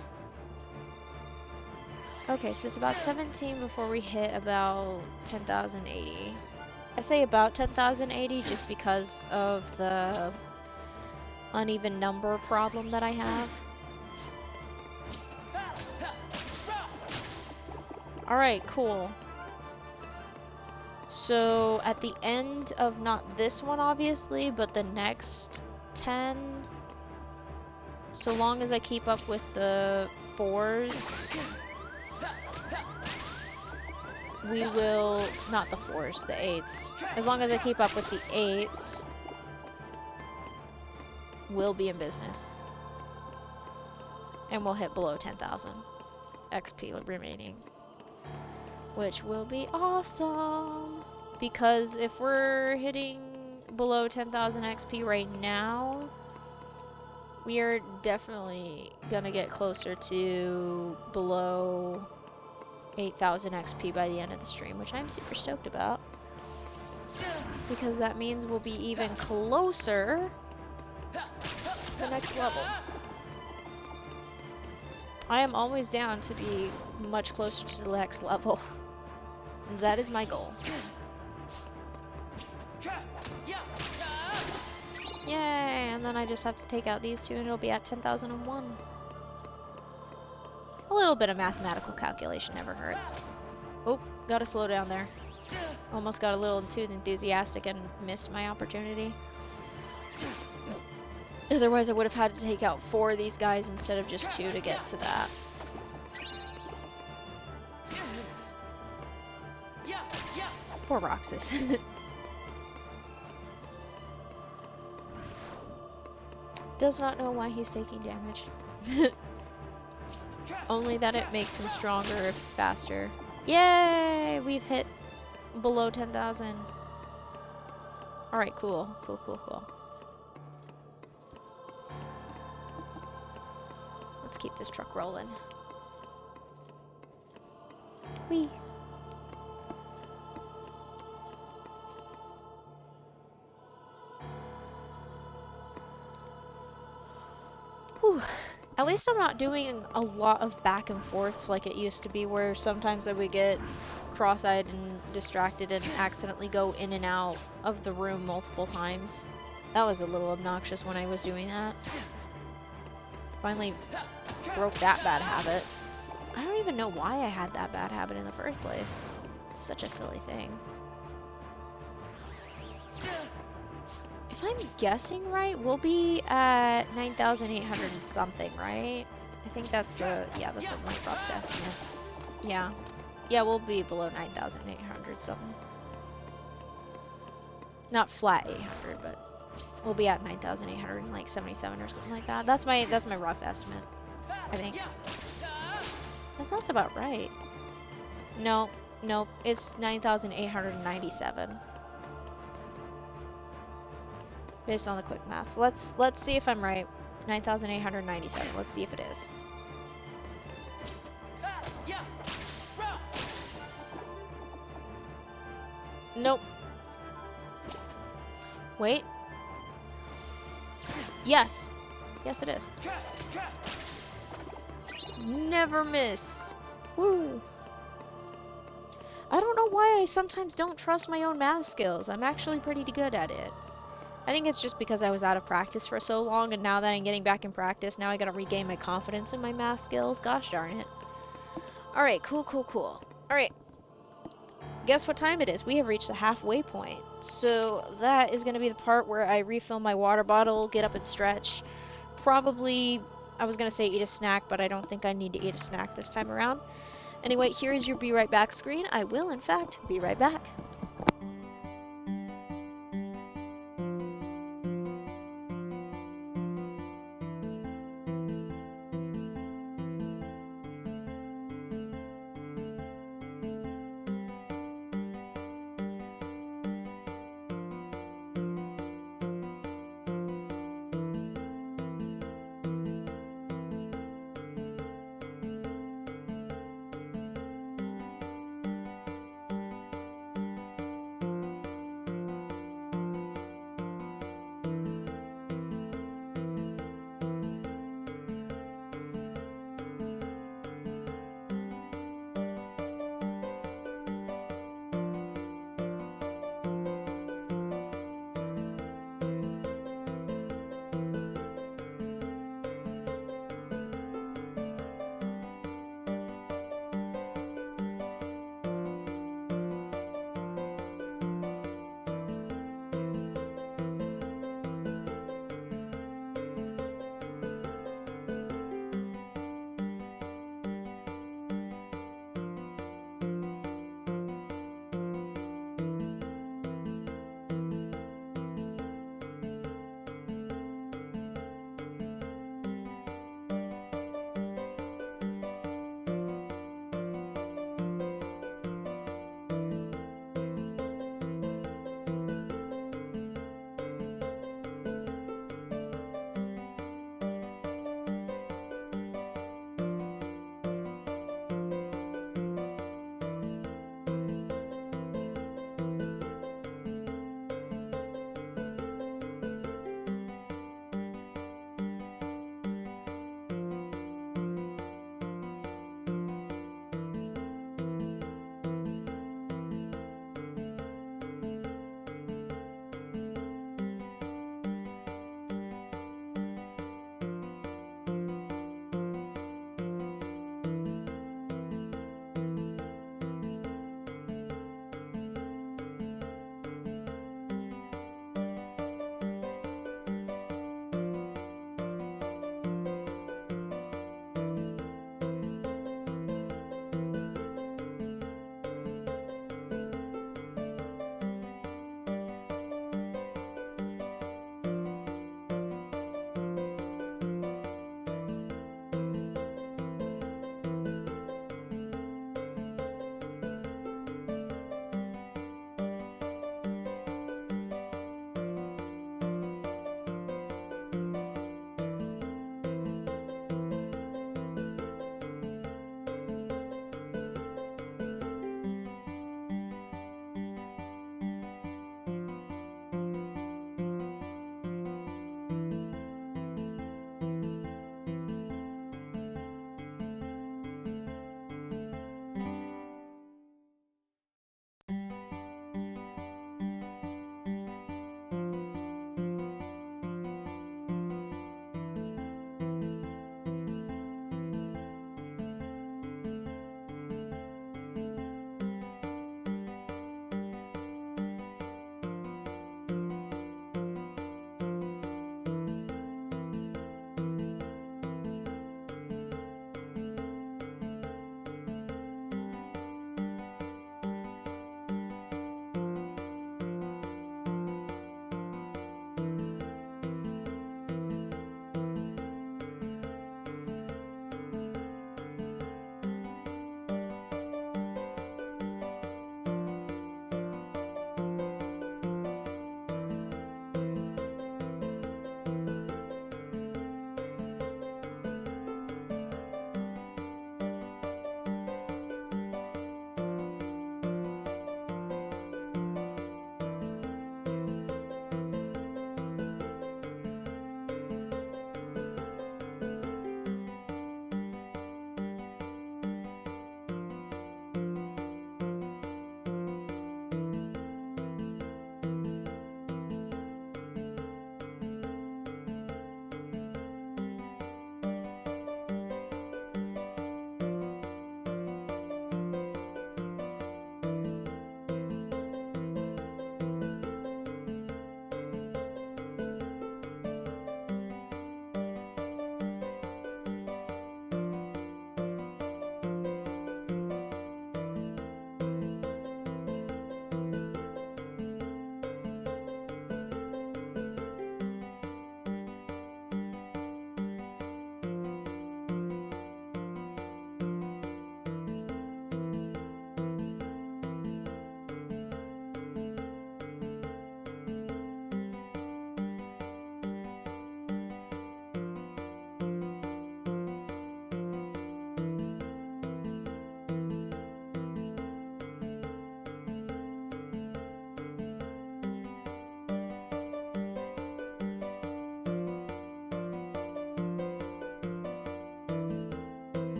Okay, so it's about 17 before we hit about 10,080. I say about 10,080 just because of the uneven number problem that I have. Alright, cool. So at the end of not this one obviously, but the next 10, so long as I keep up with the 4s, we will, not the 4s, the 8s. As long as I keep up with the 8s, we'll be in business. And we'll hit below 10,000 XP remaining. Which will be awesome! Because if we're hitting below 10,000 XP right now, we are definitely gonna get closer to below 8,000 XP by the end of the stream, which I'm super stoked about. Because that means we'll be even closer to the next level. I am always down to be much closer to the next level. That is my goal. Yay! And then I just have to take out these two and it'll be at 10,001. A little bit of mathematical calculation never hurts. Oh, gotta slow down there. Almost got a little too enthusiastic and missed my opportunity. Otherwise I would have had to take out 4 of these guys instead of just 2 to get to that. Poor Roxas. Does not know why he's taking damage. Only that it makes him stronger, faster. Yay! We've hit below 10,000. Alright, cool. Cool. Let's keep this truck rolling. Whee! Whew. At least I'm not doing a lot of back and forths like it used to be, where sometimes I would get cross-eyed and distracted and accidentally go in and out of the room multiple times. That was a little obnoxious when I was doing that. Finally broke that bad habit. I don't even know why I had that bad habit in the first place. Such a silly thing. If I'm guessing right, we'll be at 9,800 and something, right? I think that's the, yeah, that's a rough estimate. Yeah. Yeah, we'll be below 9,800 something. Not flat 800, but we'll be at 9,877 or something like that. That's my rough estimate, I think. That sounds about right. No, it's 9,897. Based on the quick maths. Let's see if I'm right. 9,897. Let's see if it is. Nope. Wait. Yes. Yes, it is. Never miss. Woo. I don't know why I sometimes don't trust my own math skills. I'm actually pretty good at it. I think it's just because I was out of practice for so long, and now that I'm getting back in practice, now I gotta regain my confidence in my math skills. Gosh darn it. Alright, cool. Alright. Guess what time it is? We have reached the halfway point. So that is gonna be the part where I refill my water bottle, get up and stretch. Probably, I was gonna say eat a snack, but I don't think I need to eat a snack this time around. Anyway, here is your be right back screen. I will, in fact, be right back.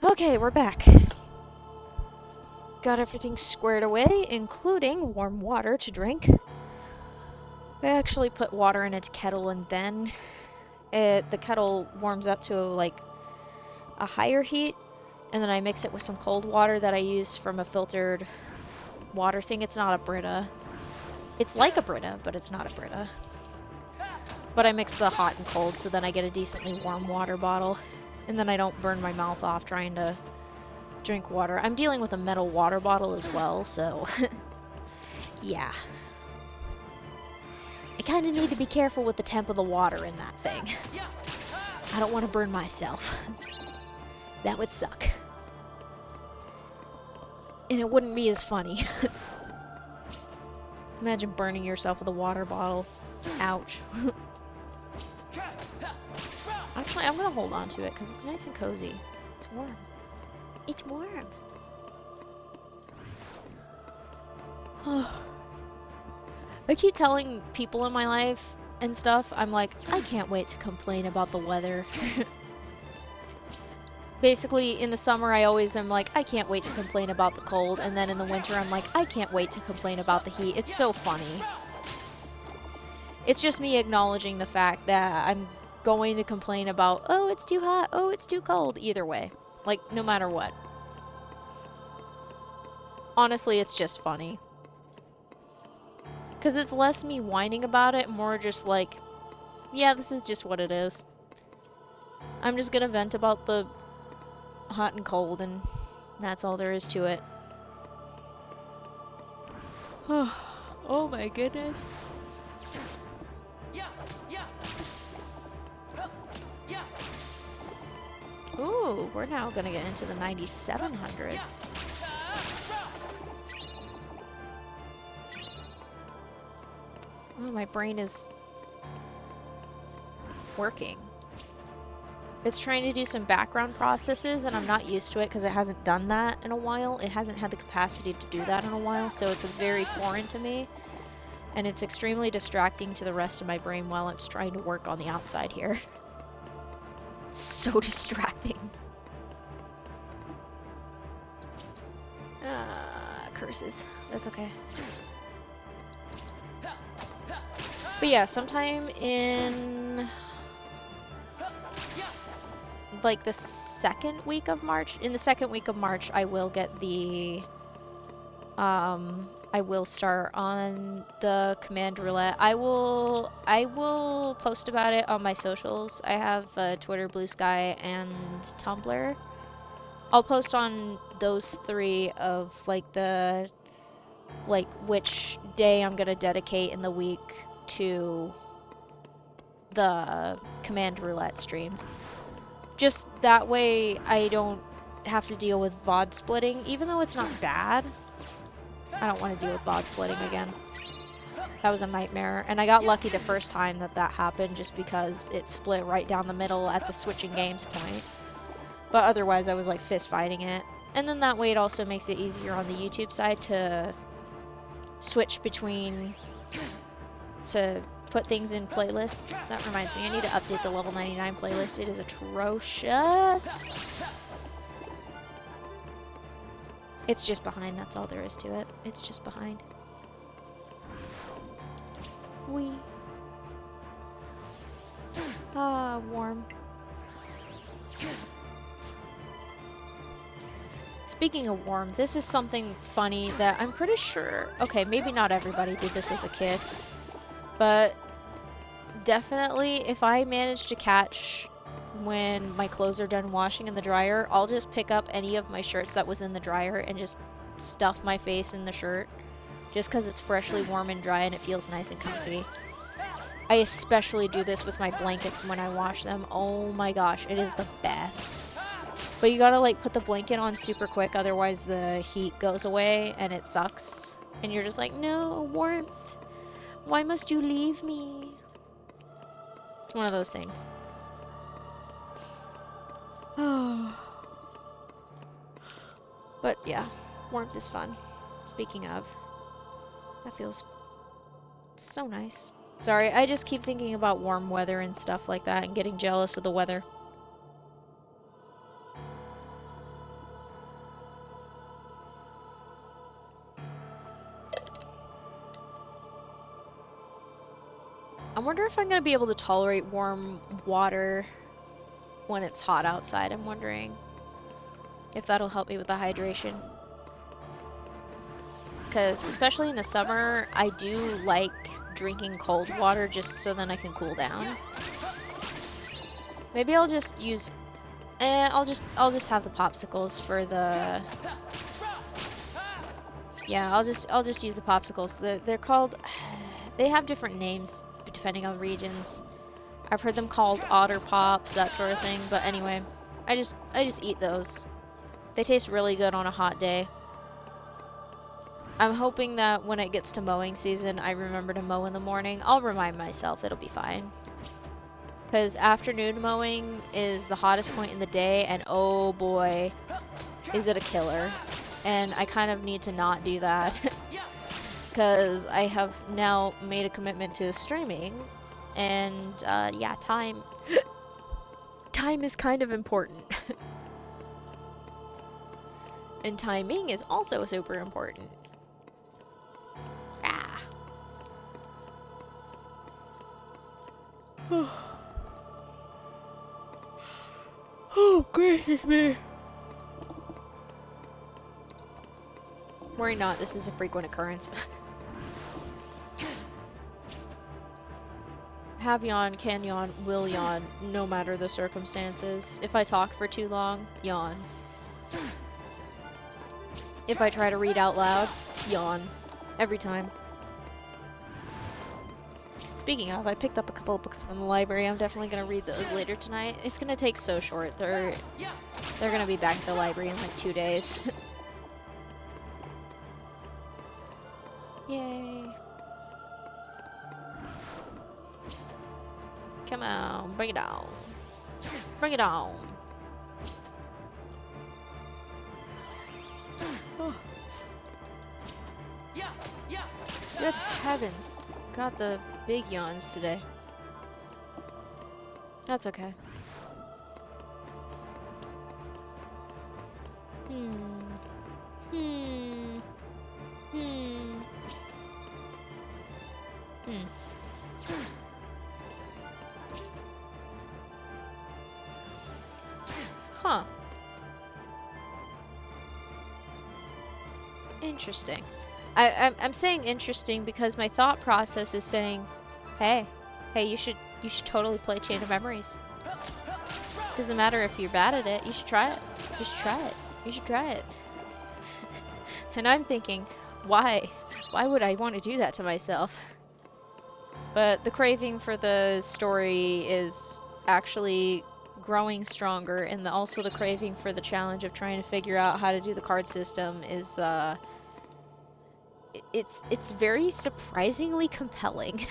Okay, we're back. Got everything squared away, including warm water to drink. I actually put water in a kettle and then the kettle warms up to like a higher heat, and then I mix it with some cold water that I use from a filtered water thing. It's not a Brita. It's like a Brita, but it's not a Brita. But I mix the hot and cold, so then I get a decently warm water bottle. And then I don't burn my mouth off trying to drink water. I'm dealing with a metal water bottle as well, so yeah. I kind of need to be careful with the temp of the water in that thing. I don't want to burn myself. That would suck. And it wouldn't be as funny. Imagine burning yourself with a water bottle. Ouch. Actually, I'm gonna hold on to it because it's nice and cozy. It's warm. It's warm. I keep telling people in my life and stuff, I'm like, I can't wait to complain about the weather. Basically, in the summer, I always am like, I can't wait to complain about the cold, and then in the winter, I'm like, I can't wait to complain about the heat. It's so funny. It's just me acknowledging the fact that I'm going to complain about, oh, it's too hot, oh, it's too cold, either way. Like, no matter what. Honestly, it's just funny. Because it's less me whining about it, more just like, yeah, this is just what it is. I'm just gonna vent about the hot and cold, and that's all there is to it. Oh my goodness. Ooh, we're now gonna get into the 9700s. Oh, my brain is working. It's trying to do some background processes, and I'm not used to it because it hasn't done that in a while. It hasn't had the capacity to do that in a while, so it's very foreign to me. And it's extremely distracting to the rest of my brain while it's trying to work on the outside here. It's so distracting. Curses. That's okay. But yeah, sometime in like the second week of March, I will get the I will start on the command roulette. I will post about it on my socials. I have Twitter, Blue Sky, and Tumblr. I'll post on those three of like the which day I'm gonna dedicate in the week to the command roulette streams. Just that way I don't have to deal with VOD splitting, even though it's not bad. I don't want to deal with VOD splitting again. That was a nightmare, and I got lucky the first time that happened just because it split right down the middle at the switching games point. But otherwise I was like fist fighting it. And then that way it also makes it easier on the YouTube side to switch between, to put things in playlists. That reminds me, I need to update the level 99 playlist. It is atrocious. It's just behind, that's all there is to it. It's just behind. Wee. Ah, warm. Speaking of warm, this is something funny that I'm pretty sure, okay, maybe not everybody did this as a kid, but definitely if I manage to catch when my clothes are done washing in the dryer, I'll just pick up any of my shirts that was in the dryer and just stuff my face in the shirt, just because it's freshly warm and dry and it feels nice and comfy. I especially do this with my blankets when I wash them. Oh my gosh, it is the best. But you gotta like put the blanket on super quick, otherwise the heat goes away and it sucks. And you're just like, no, warmth. Why must you leave me? It's one of those things. But yeah, warmth is fun. Speaking of, that feels so nice. Sorry, I just keep thinking about warm weather and stuff like that and getting jealous of the weather. if I'm gonna be able to tolerate warm water when it's hot outside, I'm wondering. If that'll help me with the hydration. Because, especially in the summer, I do like drinking cold water just so then I can cool down. Maybe I'll just use... I'll just have the popsicles for the... Yeah, I'll just use the popsicles. They're called... They have different names depending on regions. I've heard them called Otter Pops, that sort of thing, but anyway. I just eat those. They taste really good on a hot day. I'm hoping that when it gets to mowing season, I remember to mow in the morning. I'll remind myself, it'll be fine. Because afternoon mowing is the hottest point in the day, and oh boy, is it a killer. And I kind of need to not do that. Because I have now made a commitment to streaming. And yeah, time is kind of important. And timing is also super important. Ah. Oh, gracious me. Worry not, this is a frequent occurrence. Have yawn, can yawn, will yawn, no matter the circumstances. If I talk for too long, yawn. If I try to read out loud, yawn. Every time. Speaking of, I picked up a couple of books from the library. I'm definitely gonna read those later tonight. It's gonna take so short. They're gonna be back at the library in like 2 days. Yay. Come on, bring it on. Bring it on. Oh. Good heavens. Got the big yawns today. That's okay. Huh. Interesting. I'm saying interesting because my thought process is saying, hey, you should totally play Chain of Memories. Doesn't matter if you're bad at it, you should try it. You should try it. You should try it. And I'm thinking, why? Why would I want to do that to myself? But the craving for the story is actually growing stronger, and also the craving for the challenge of trying to figure out how to do the card system is it's very surprisingly compelling.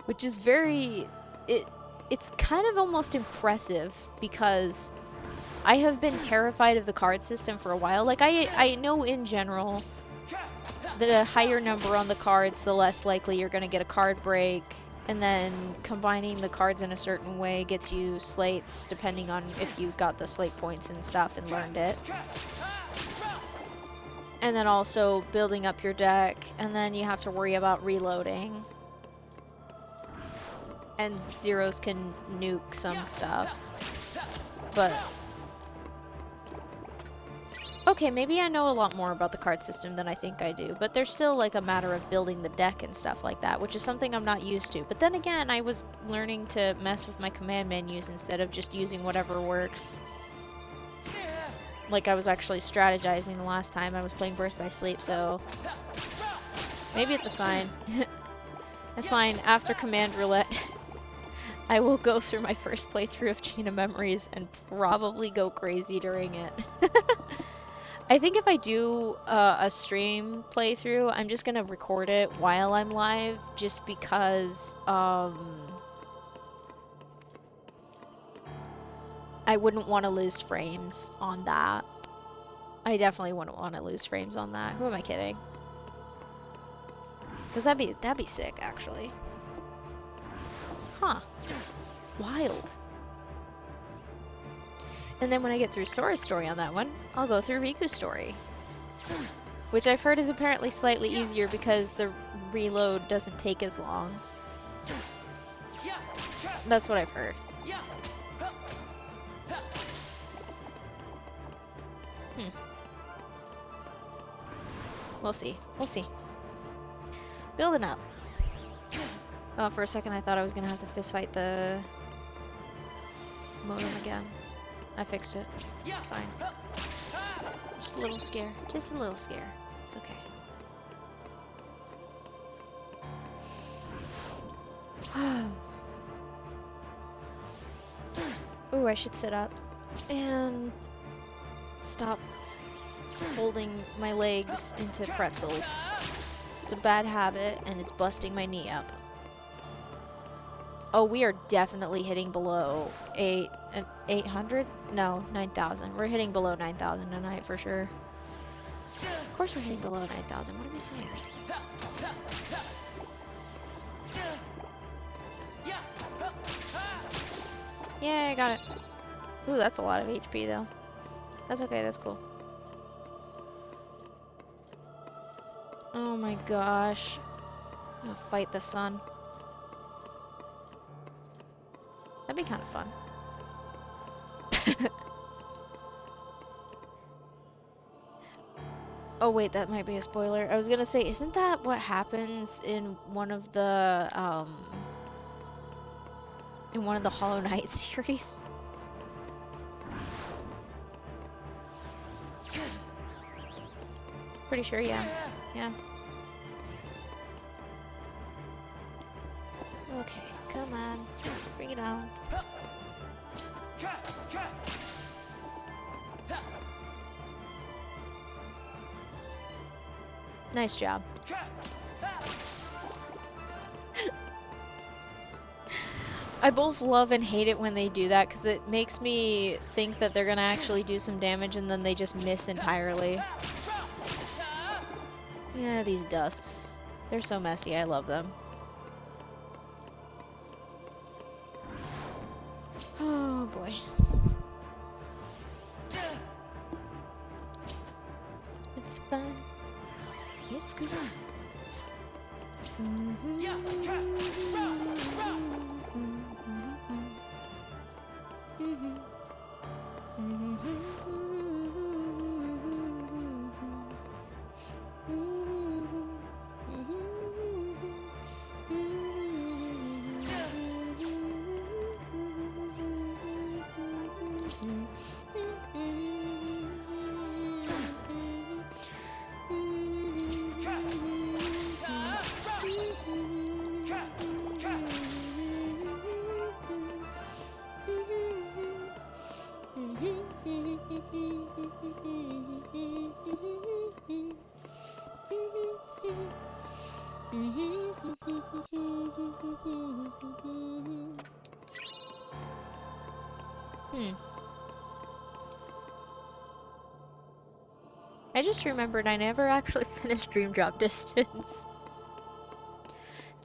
Which is very it's kind of almost impressive because I have been terrified of the card system for a while. Like I know in general the higher number on the cards, the less likely you're going to get a card break, and then combining the cards in a certain way gets you slates depending on if you got the slate points and stuff and learned it. And then also building up your deck, and then you have to worry about reloading. And zeros can nuke some stuff. But okay, maybe I know a lot more about the card system than I think I do, but there's still like a matter of building the deck and stuff like that, which is something I'm not used to. But then again, I was learning to mess with my command menus instead of just using whatever works. Like I was actually strategizing the last time I was playing Birth by Sleep, so maybe it's a sign. A sign after Command Roulette. I will go through my first playthrough of Chain of Memories and probably go crazy during it. I think if I do a stream playthrough, I'm just gonna record it while I'm live, just because I wouldn't want to lose frames on that. I definitely wouldn't want to lose frames on that. Who am I kidding? Because that'd be sick, actually. Huh. Wild. And then when I get through Sora's story on that one, I'll go through Riku's story. Which I've heard is apparently slightly easier because the reload doesn't take as long. That's what I've heard. Hmm. We'll see. We'll see. Building up. Oh, for a second I thought I was gonna have to fist fight the modem again. I fixed it. It's fine. Just a little scare. Just a little scare. It's okay. Ooh, I should sit up and stop folding my legs into pretzels. It's a bad habit and it's busting my knee up. Oh, we are definitely hitting below 800? No, 9,000. We're hitting below 9,000 tonight for sure. Of course we're hitting below 9,000. What am I saying? Yeah, I got it. Ooh, that's a lot of HP though. That's okay, that's cool. Oh my gosh. I'm gonna fight the sun. That'd be kind of fun. Oh wait, that might be a spoiler. I was gonna say, isn't that what happens in one of the Hollow Knight series? Pretty sure, yeah. Yeah. Okay, come on. Bring it on. Nice job. I both love and hate it when they do that because it makes me think that they're gonna actually do some damage and then they just miss entirely. Yeah, these dusts. They're so messy, I love them. Oh boy. It's fine. It's good. I just remembered I never actually finished Dream Drop Distance.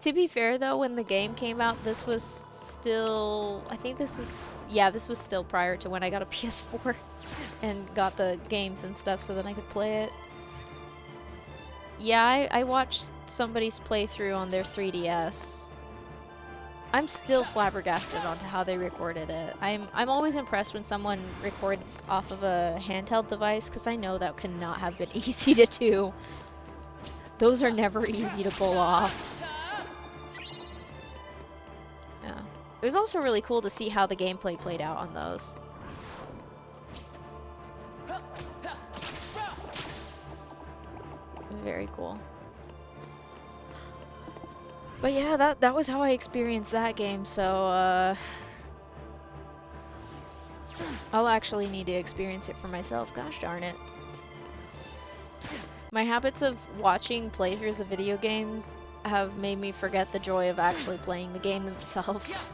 To be fair though, when the game came out, this was still... I think this was... Yeah, this was still prior to when I got a PS4 and got the games and stuff so that I could play it. Yeah, I watched somebody's playthrough on their 3DS. I'm still flabbergasted onto how they recorded it. I'm always impressed when someone records off of a handheld device because I know that cannot have been easy to do. Those are never easy to pull off. Yeah. It was also really cool to see how the gameplay played out on those. Very cool. But yeah, that was how I experienced that game, so I'll actually need to experience it for myself, gosh darn it. My habits of watching playthroughs of video games have made me forget the joy of actually playing the game themselves.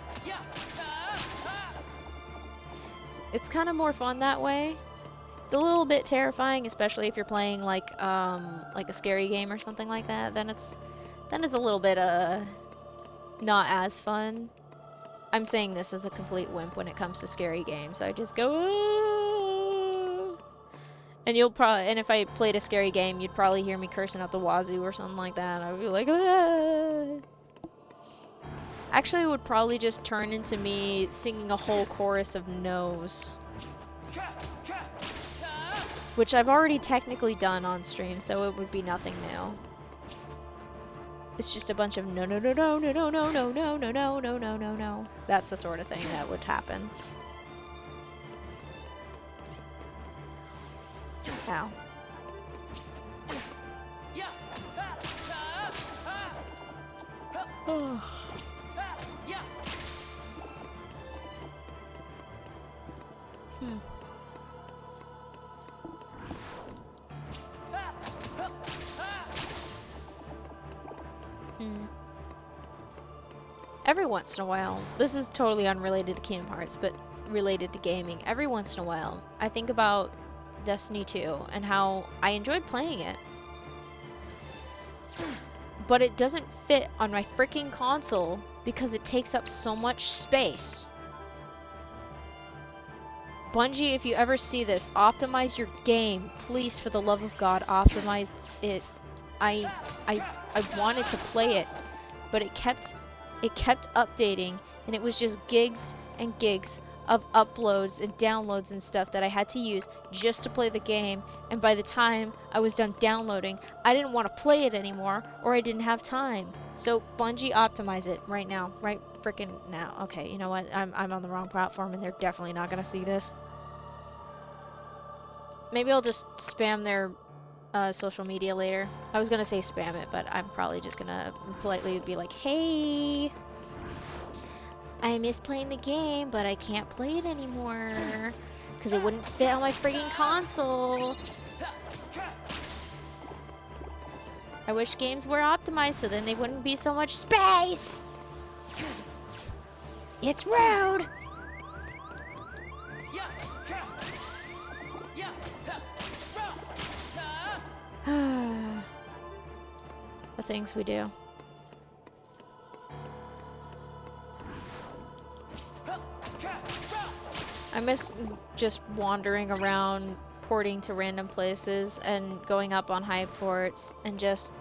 It's kind of more fun that way. It's a little bit terrifying, especially if you're playing like a scary game or something like that. Then it's a little bit not as fun. I'm saying this as a complete wimp when it comes to scary games. I just go, "Ah!" And if I played a scary game, you'd probably hear me cursing out the wazoo or something like that. I'd be like, "Ah!" Actually, it would probably just turn into me singing a whole chorus of no's. Which I've already technically done on stream, so it would be nothing new. It's just a bunch of no no no no no no no no no no no no no no no. That's the sort of thing that would happen. Ow. Oh. Hmm. Every once in a while, this is totally unrelated to Kingdom Hearts, but related to gaming, every once in a while, I think about Destiny 2 and how I enjoyed playing it. But it doesn't fit on my freaking console because it takes up so much space. Bungie, if you ever see this, optimize your game. Please, for the love of God, optimize it. I wanted to play it, but it kept updating, and it was just gigs and gigs of uploads and downloads and stuff that I had to use just to play the game, and by the time I was done downloading, I didn't want to play it anymore, or I didn't have time. So Bungie, optimize it right now, right freaking now. Okay, you know what? I'm on the wrong platform, and they're definitely not gonna see this. Maybe I'll just spam their social media later. I was gonna say spam it, but I'm probably just gonna politely be like, hey, I miss playing the game, but I can't play it anymore because it wouldn't fit on my frigging console. I wish games were optimized so then they wouldn't be so much space. It's rude. The things we do. I miss just wandering around, porting to random places, and going up on high ports, and just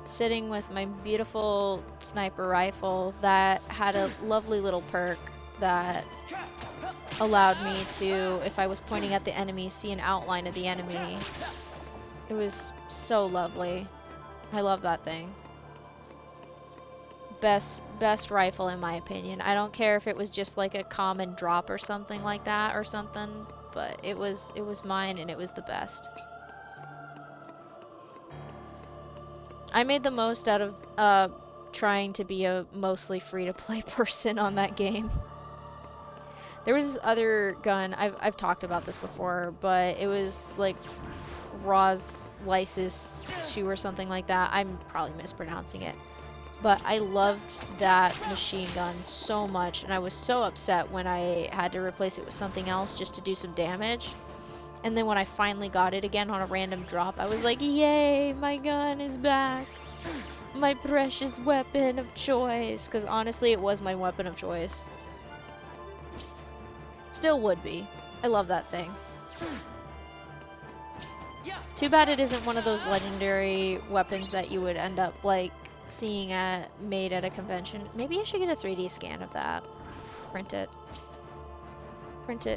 sitting with my beautiful sniper rifle that had a lovely little perk that allowed me to, if I was pointing at the enemy, see an outline of the enemy. It was so lovely. I love that thing. Best rifle in my opinion. I don't care if it was just like a common drop or something like that or something, but it was mine and it was the best. I made the most out of trying to be a mostly free-to-play person on that game. There was this other gun, I've talked about this before, but it was like Roz Lysis 2 or something like that. I'm probably mispronouncing it. But I loved that machine gun so much, and I was so upset when I had to replace it with something else just to do some damage. And then when I finally got it again on a random drop, I was like, yay, my gun is back. My precious weapon of choice. Because honestly, it was my weapon of choice. Still would be. I love that thing. Too bad it isn't one of those legendary weapons that you would end up, like, seeing made at a convention. Maybe I should get a 3D scan of that. Print it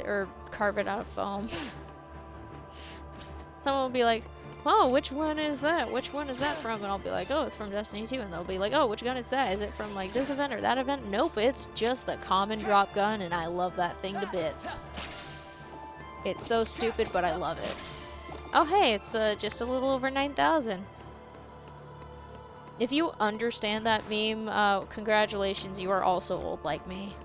or carve it out of foam. Someone will be like, oh, which one is that? Which one is that from? And I'll be like, oh, it's from Destiny 2. And they'll be like, oh, which gun is that? Is it from like this event or that event? Nope, it's just the common drop gun, and I love that thing to bits. It's so stupid, but I love it. Oh hey, it's just a little over 9,000. If you understand that meme, congratulations, you are also old like me.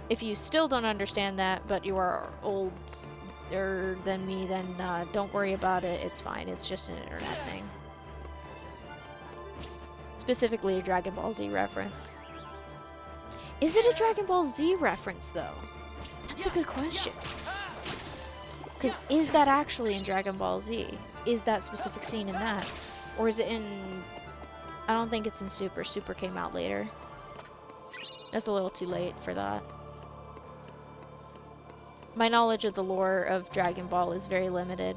If you still don't understand that, but you are older than me, then don't worry about it, it's fine, it's just an internet thing. Specifically a Dragon Ball Z reference. Is it a Dragon Ball Z reference, though? That's a good question. Because is that actually in Dragon Ball Z? Is that specific scene in that? Or is it in... I don't think it's in Super. Super came out later. That's a little too late for that. My knowledge of the lore of Dragon Ball is very limited.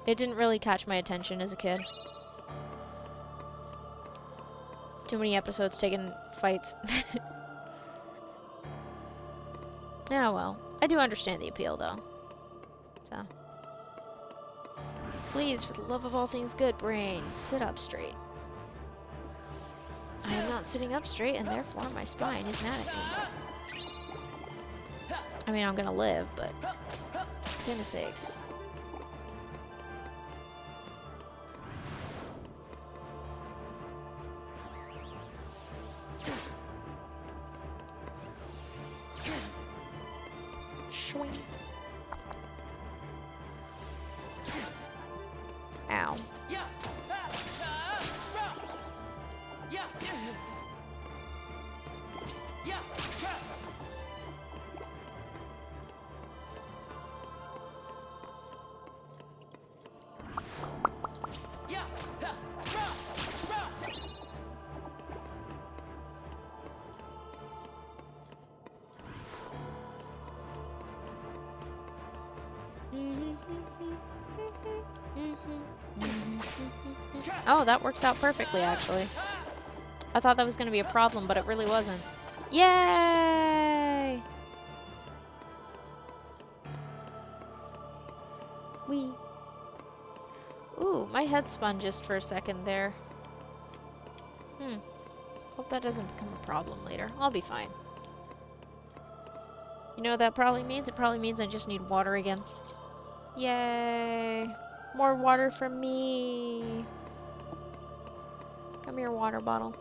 It didn't really catch my attention as a kid. Too many episodes taking fights. Yeah, well. I do understand the appeal, though. So. Please, for the love of all things good, brain, sit up straight. I am not sitting up straight, and therefore my spine is mad at me. I mean, I'm gonna live, but... goodness sakes. Shwing. Ow. Oh, that works out perfectly, actually. I thought that was going to be a problem, but it really wasn't. Yay! Wee. Ooh, my head spun just for a second there. Hope that doesn't become a problem later. I'll be fine. You know what that probably means? It probably means I just need water again. Yay! More water for me! Come here, water bottle.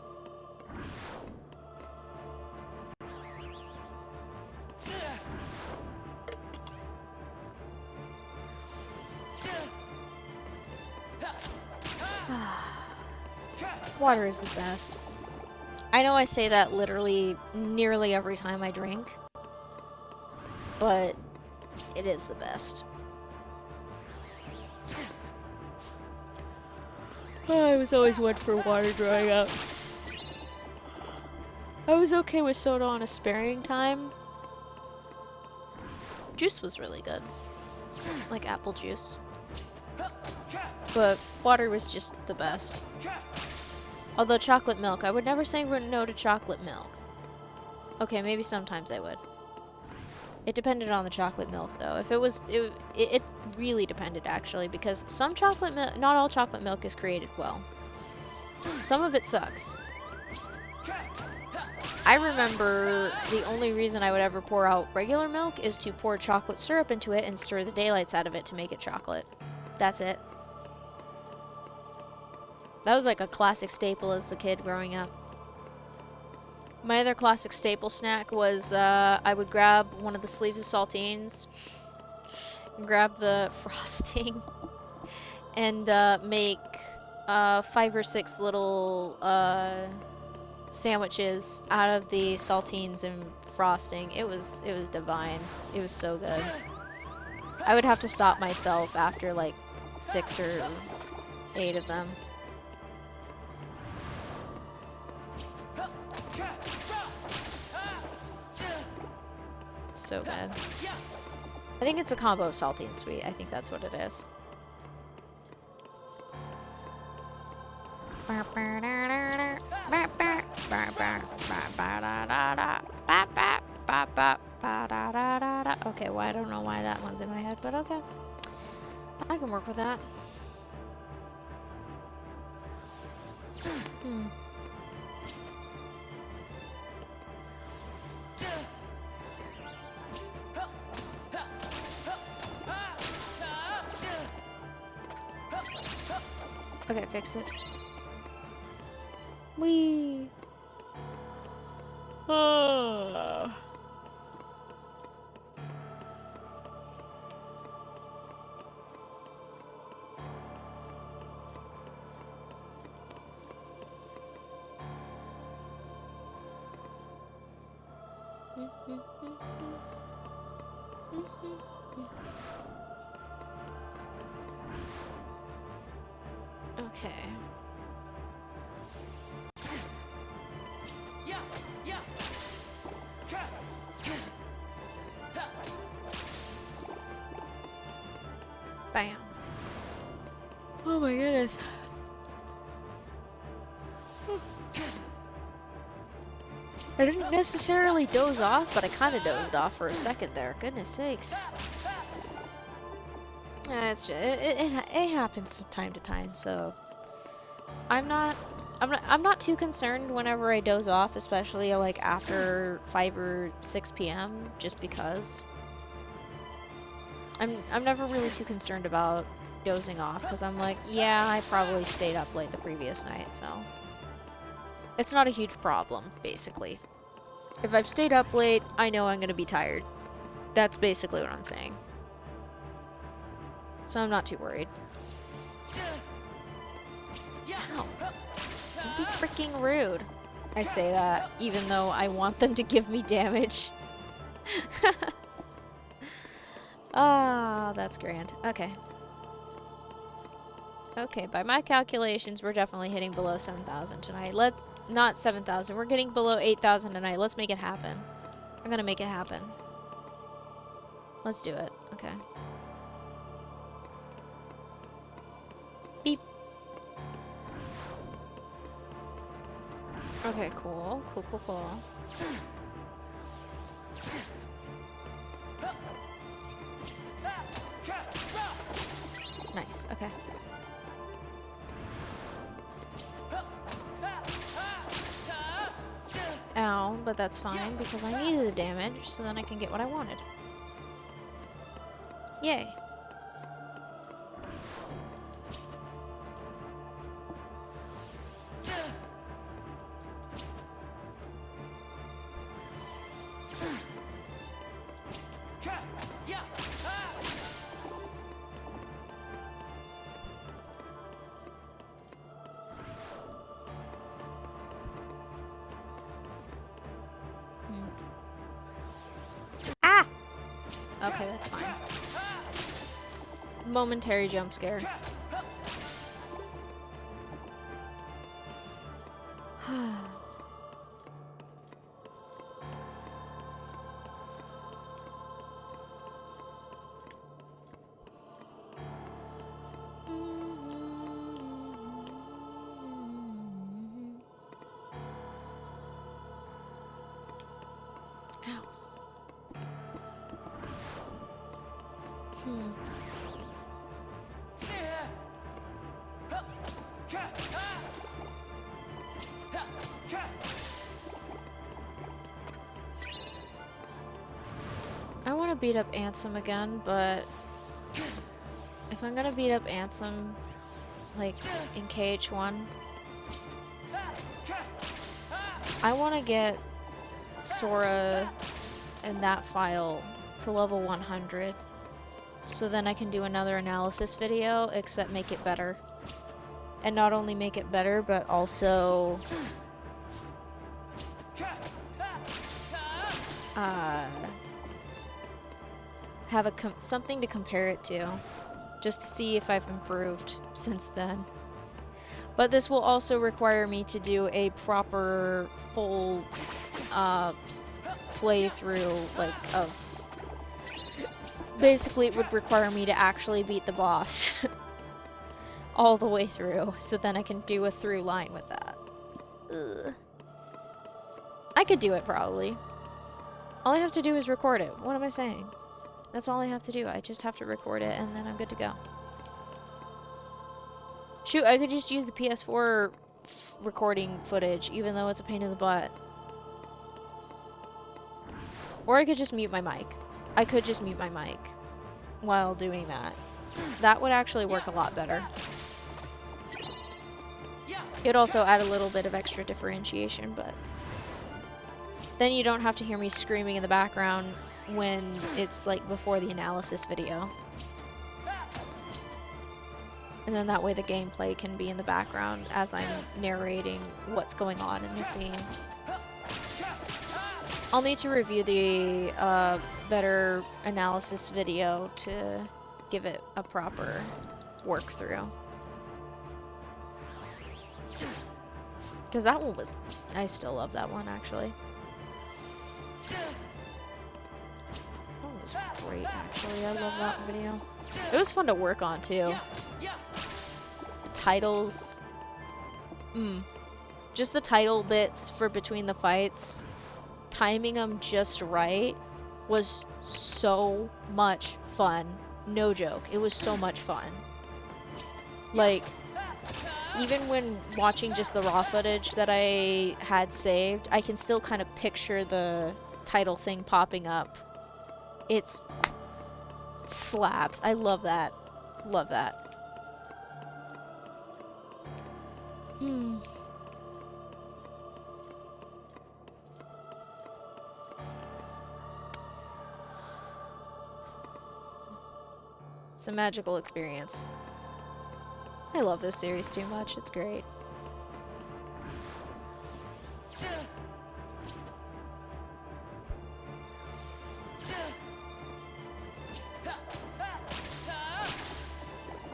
Water is the best. I know I say that literally nearly every time I drink, but it is the best. Oh, I was always one for water growing up. I was okay with soda on a sparing time. Juice was really good. Like apple juice. But water was just the best. Although chocolate milk, I would never say no to chocolate milk. Okay, maybe sometimes I would. It depended on the chocolate milk, though. If it was, it really depended, actually, because some chocolate milk, not all chocolate milk is created well. Some of it sucks. I remember the only reason I would ever pour out regular milk is to pour chocolate syrup into it and stir the daylights out of it to make it chocolate. That's it. That was like a classic staple as a kid growing up. My other classic staple snack was I would grab one of the sleeves of saltines, grab the frosting, and make 5 or 6 little sandwiches out of the saltines and frosting. It was divine. It was so good. I would have to stop myself after like 6 or 8 of them. So good. I think it's a combo of salty and sweet. I think that's what it is. Okay, well, I don't know why that one's in my head, but okay. I can work with that. Okay, fix it. Whee! Oh. Okay. Bam. Oh my goodness. I didn't necessarily doze off, but I kind of dozed off for a second there. Goodness sakes. It's just, it happens from time to time, so I'm not too concerned whenever I doze off, especially like after 5 or 6 p.m. just because I'm never really too concerned about dozing off because I'm like, yeah, I probably stayed up late the previous night, so it's not a huge problem, basically. If I've stayed up late, I know I'm gonna be tired. That's basically what I'm saying. So I'm not too worried. Ow. Don't be freaking rude. I say that, even though I want them to give me damage. Ah, that's grand. Okay. Okay, by my calculations, we're definitely hitting below 7,000 tonight. Not 7,000, we're getting below 8,000 tonight. Let's make it happen. I'm gonna make it happen. Let's do it. Okay. Beep. Okay, cool. Cool. Nice, okay. Ow, but that's fine because I needed the damage so then I can get what I wanted. Yay. Ah! Okay, that's fine. Momentary jump scare. I want to beat up Ansem again, but if I'm gonna beat up Ansem, like in KH1, I want to get Sora and that file to level 100, so then I can do another analysis video, except make it better. And not only make it better, but also have something to compare it to, just to see if I've improved since then. But this will also require me to do a proper full playthrough, like, of... Basically, it would require me to actually beat the boss all the way through, so then I can do a through line with that. Ugh. I could do it, probably. All I have to do is record it. What am I saying? That's all I have to do. I just have to record it, and then I'm good to go. Shoot, I could just use the PS4 recording footage, even though it's a pain in the butt. Or I could just mute my mic. I could just mute my mic while doing that. That would actually work a lot better. It'd also add a little bit of extra differentiation, but then you don't have to hear me screaming in the background when it's like before the analysis video. And then that way the gameplay can be in the background as I'm narrating what's going on in the scene. I'll need to review the better analysis video to give it a proper work through. Because that one was... I still love that one, actually. That one was great, actually. I love that video. It was fun to work on, too. The titles... Just the title bits for between the fights timing them just right was so much fun. No joke. It was so much fun. Like, even when watching just the raw footage that I had saved, I can still kind of picture the title thing popping up. It's slaps. I love that. Love that. It's a magical experience. I love this series too much. It's great.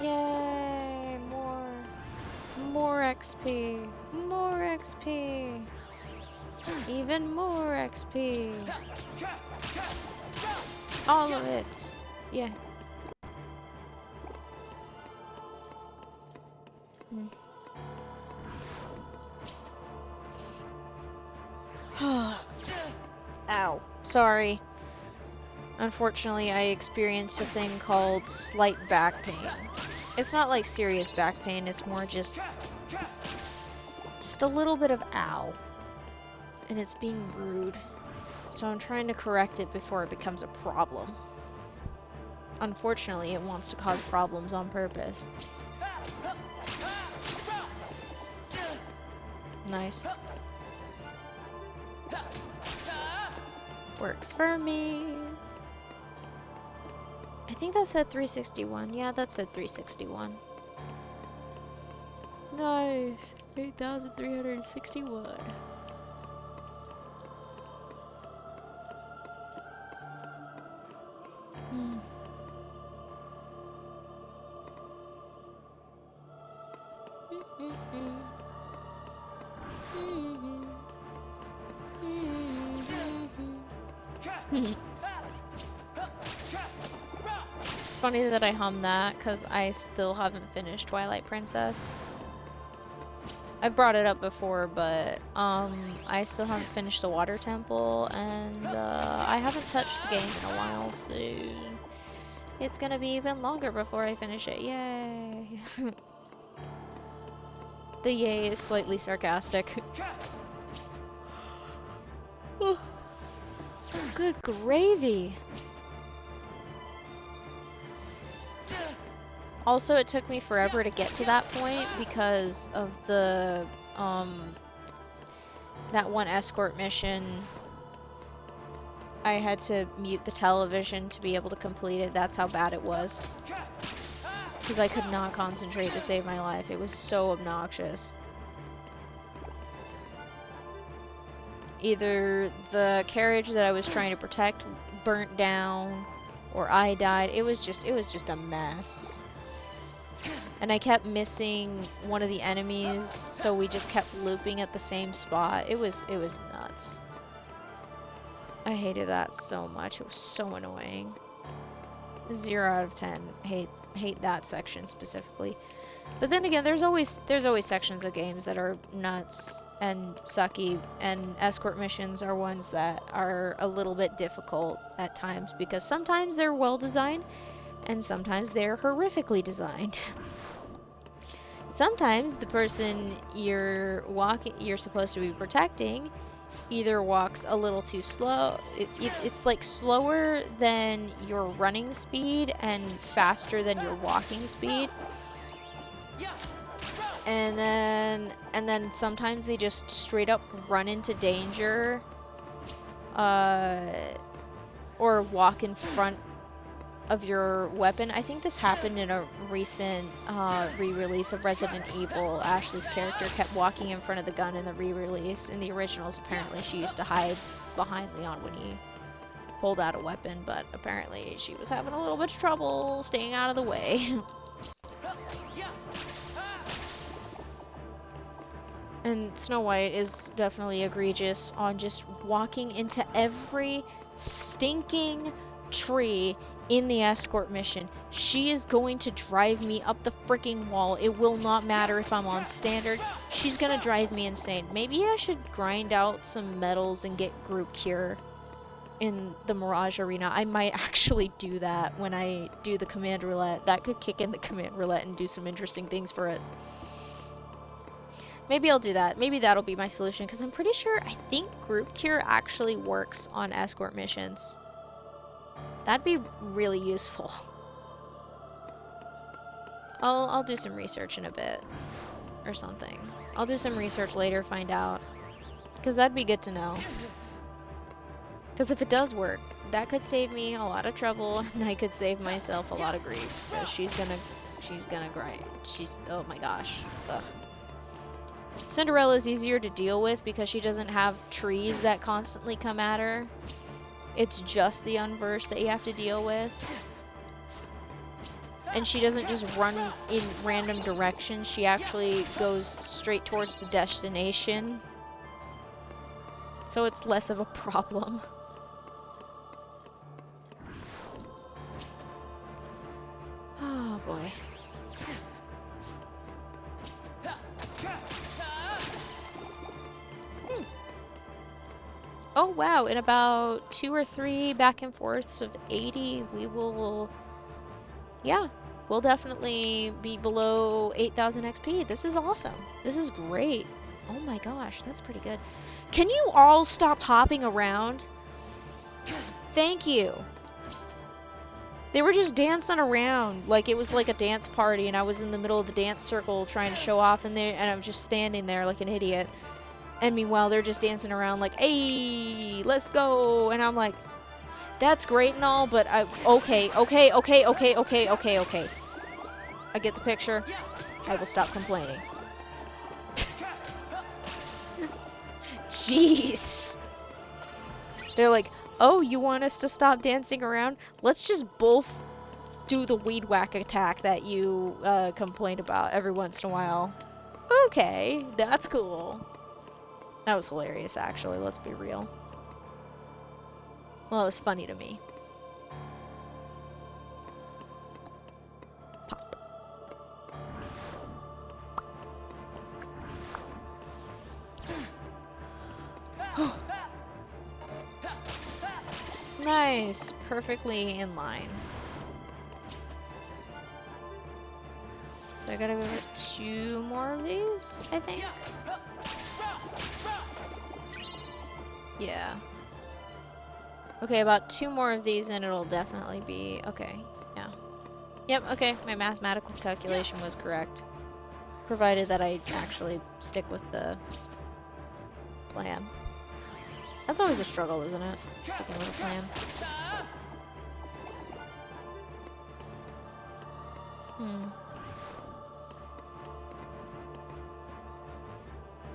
Yay! More XP. More XP. Even more XP. All of it. Yeah. Ow. Sorry. Unfortunately, I experienced a thing called slight back pain. It's not like serious back pain, it's more just a little bit of ow. And it's being rude. So I'm trying to correct it before it becomes a problem. Unfortunately, it wants to cause problems on purpose. Nice. Works for me. I think that said 361. Yeah, that said 361. Nice. 8,361. It's funny that I hum that because I still haven't finished Twilight Princess. I've brought it up before, but I still haven't finished the Water Temple, and I haven't touched the game in a while, so it's gonna be even longer before I finish it. Yay! The yay is slightly sarcastic. Oh, good gravy! Also, it took me forever to get to that point because of the, that one escort mission. I had to mute the television to be able to complete it. That's how bad it was. Because I could not concentrate to save my life. It was so obnoxious. Either the carriage that I was trying to protect burnt down, or I died. It was just a mess. And I kept missing one of the enemies, so we just kept looping at the same spot. It was nuts. I hated that so much. It was so annoying. 0 out of 10. Hate that section specifically. But then again, there's always sections of games that are nuts and sucky, and escort missions are ones that are a little bit difficult at times because sometimes they're well designed and sometimes they're horrifically designed. Sometimes the person you're supposed to be protecting either walks a little too slow. It's like slower than your running speed and faster than your walking speed. And then sometimes they just straight up run into danger, or walk in front of your weapon. I think this happened in a recent re-release of Resident Evil. Ashley's character kept walking in front of the gun in the re-release. In the originals, apparently she used to hide behind Leon when he pulled out a weapon, but apparently she was having a little bit of trouble staying out of the way. And Snow White is definitely egregious on just walking into every stinking tree in the escort mission. She is going to drive me up the freaking wall. It will not matter if I'm on standard. She's gonna drive me insane. Maybe I should grind out some medals and get group cure in the Mirage Arena. I might actually do that when I do the command roulette. That could kick in the command roulette and do some interesting things for it. Maybe I'll do that. Maybe that'll be my solution, because I'm pretty sure, I think group cure actually works on escort missions. That'd be really useful. I'll do some research in a bit. Or something. I'll do some research later, find out. Because that'd be good to know. Because if it does work, that could save me a lot of trouble, and I could save myself a lot of grief. Because she's gonna grind. Oh my gosh. Ugh. Cinderella's easier to deal with because she doesn't have trees that constantly come at her. It's just the unverse that you have to deal with. And she doesn't just run in random directions, she actually goes straight towards the destination. So it's less of a problem. Oh boy. Oh wow, in about 2 or 3 back and forths of 80, we will, yeah, we'll definitely be below 8,000 XP. This is awesome. This is great. Oh my gosh, that's pretty good. Can you all stop hopping around? Thank you. They were just dancing around like it was like a dance party, and I was in the middle of the dance circle trying to show off, and I'm just standing there like an idiot. And meanwhile, they're just dancing around like, hey, let's go. And I'm like, that's great and all, but okay. I get the picture. I will stop complaining. Jeez. They're like, oh, you want us to stop dancing around? Let's just both do the weed whack attack that you complained about every once in a while. Okay, that's cool. That was hilarious, actually, let's be real. Well, it was funny to me. Pop. Nice! Perfectly in line. So I gotta go get 2 more of these, I think? Yeah. Okay, about 2 more of these and it'll definitely be... okay, yeah. Yep, okay, my mathematical calculation was correct. Provided that I actually stick with the plan. That's always a struggle, isn't it? Sticking with a plan.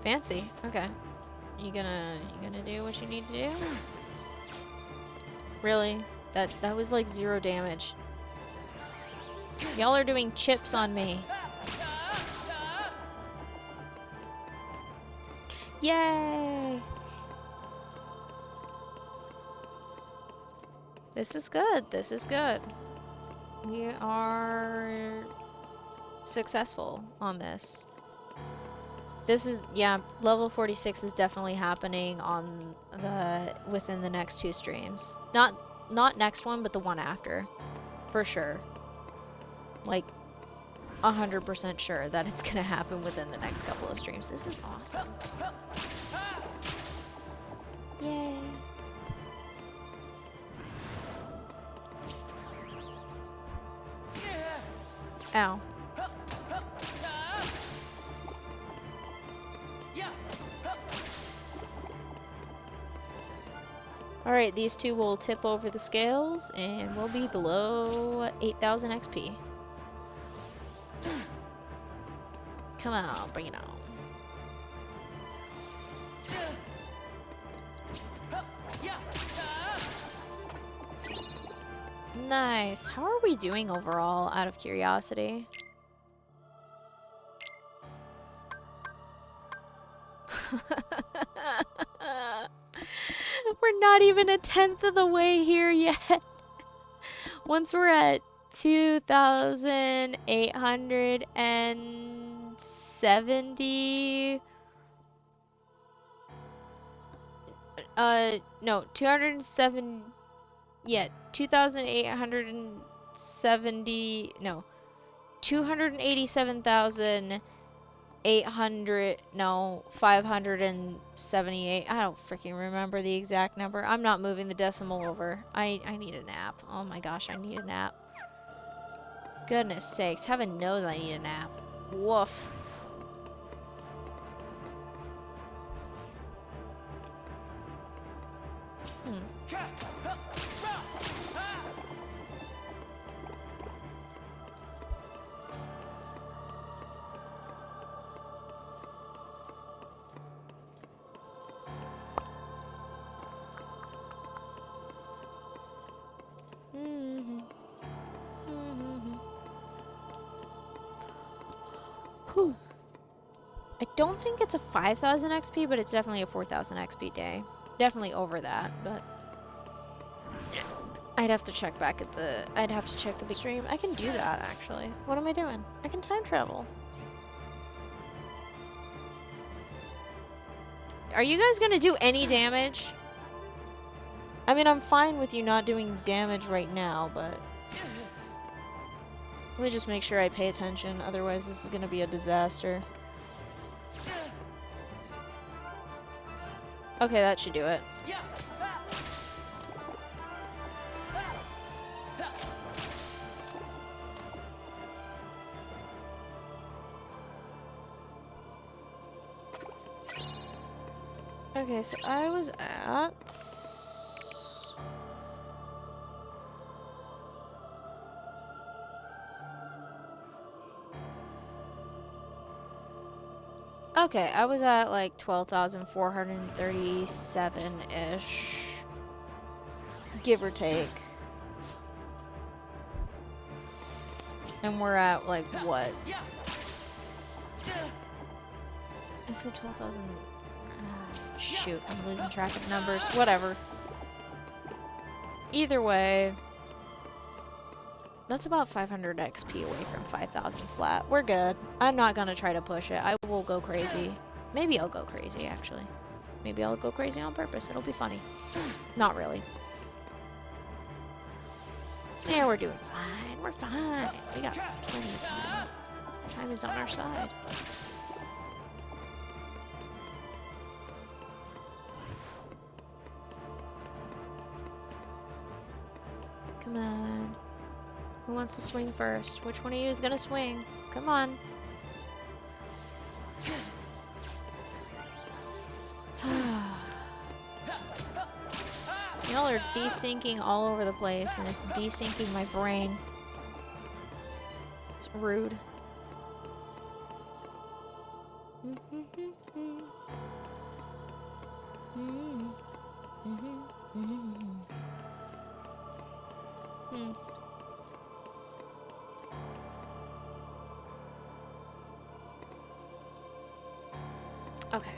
Fancy, okay. You gonna do what you need to do? Really? That was like 0 damage. Y'all are doing chips on me. Yay! This is good. This is good. We are successful on this. This is, yeah, level 46 is definitely happening on within the next 2 streams. Not next one, but the one after. For sure. Like, 100% sure that it's gonna happen within the next couple of streams. This is awesome. Yay. Ow. Alright, these 2 will tip over the scales, and we'll be below 8,000 XP. Come on, bring it on. Nice. How are we doing overall, out of curiosity? We're not even 1/10 of the way here yet. Once we're at 2,870, no, 207, yeah, 2,870, no, 287,800, no, 578. I don't freaking remember the exact number. I'm not moving the decimal over. I need a nap. Oh my gosh, I need a nap. Goodness sakes, heaven knows I need a nap. Woof. Whew. I don't think it's a 5,000 XP, but it's definitely a 4,000 XP day. Definitely over that, but I'd have to check back at the. I'd have to check the big stream. I can do that actually. What am I doing? I can time travel. Are you guys gonna do any damage? I mean, I'm fine with you not doing damage right now, but let me just make sure I pay attention. Otherwise, this is gonna be a disaster. Okay, that should do it. Okay, so I was at... Okay, I was at like 12,437-ish. Give or take. And we're at like what? I said 12,000... shoot, I'm losing track of numbers. Whatever. Either way, that's about 500 XP away from 5,000 flat. We're good. I'm not gonna try to push it. I will go crazy. Maybe I'll go crazy, actually. Maybe I'll go crazy on purpose. It'll be funny. Not really. Yeah, we're doing fine. We're fine. We got plenty of time. Time is on our side. Come on. Who wants to swing first? Which one of you is gonna swing? Come on. Y'all are desyncing all over the place, and it's desyncing my brain. It's rude. Okay.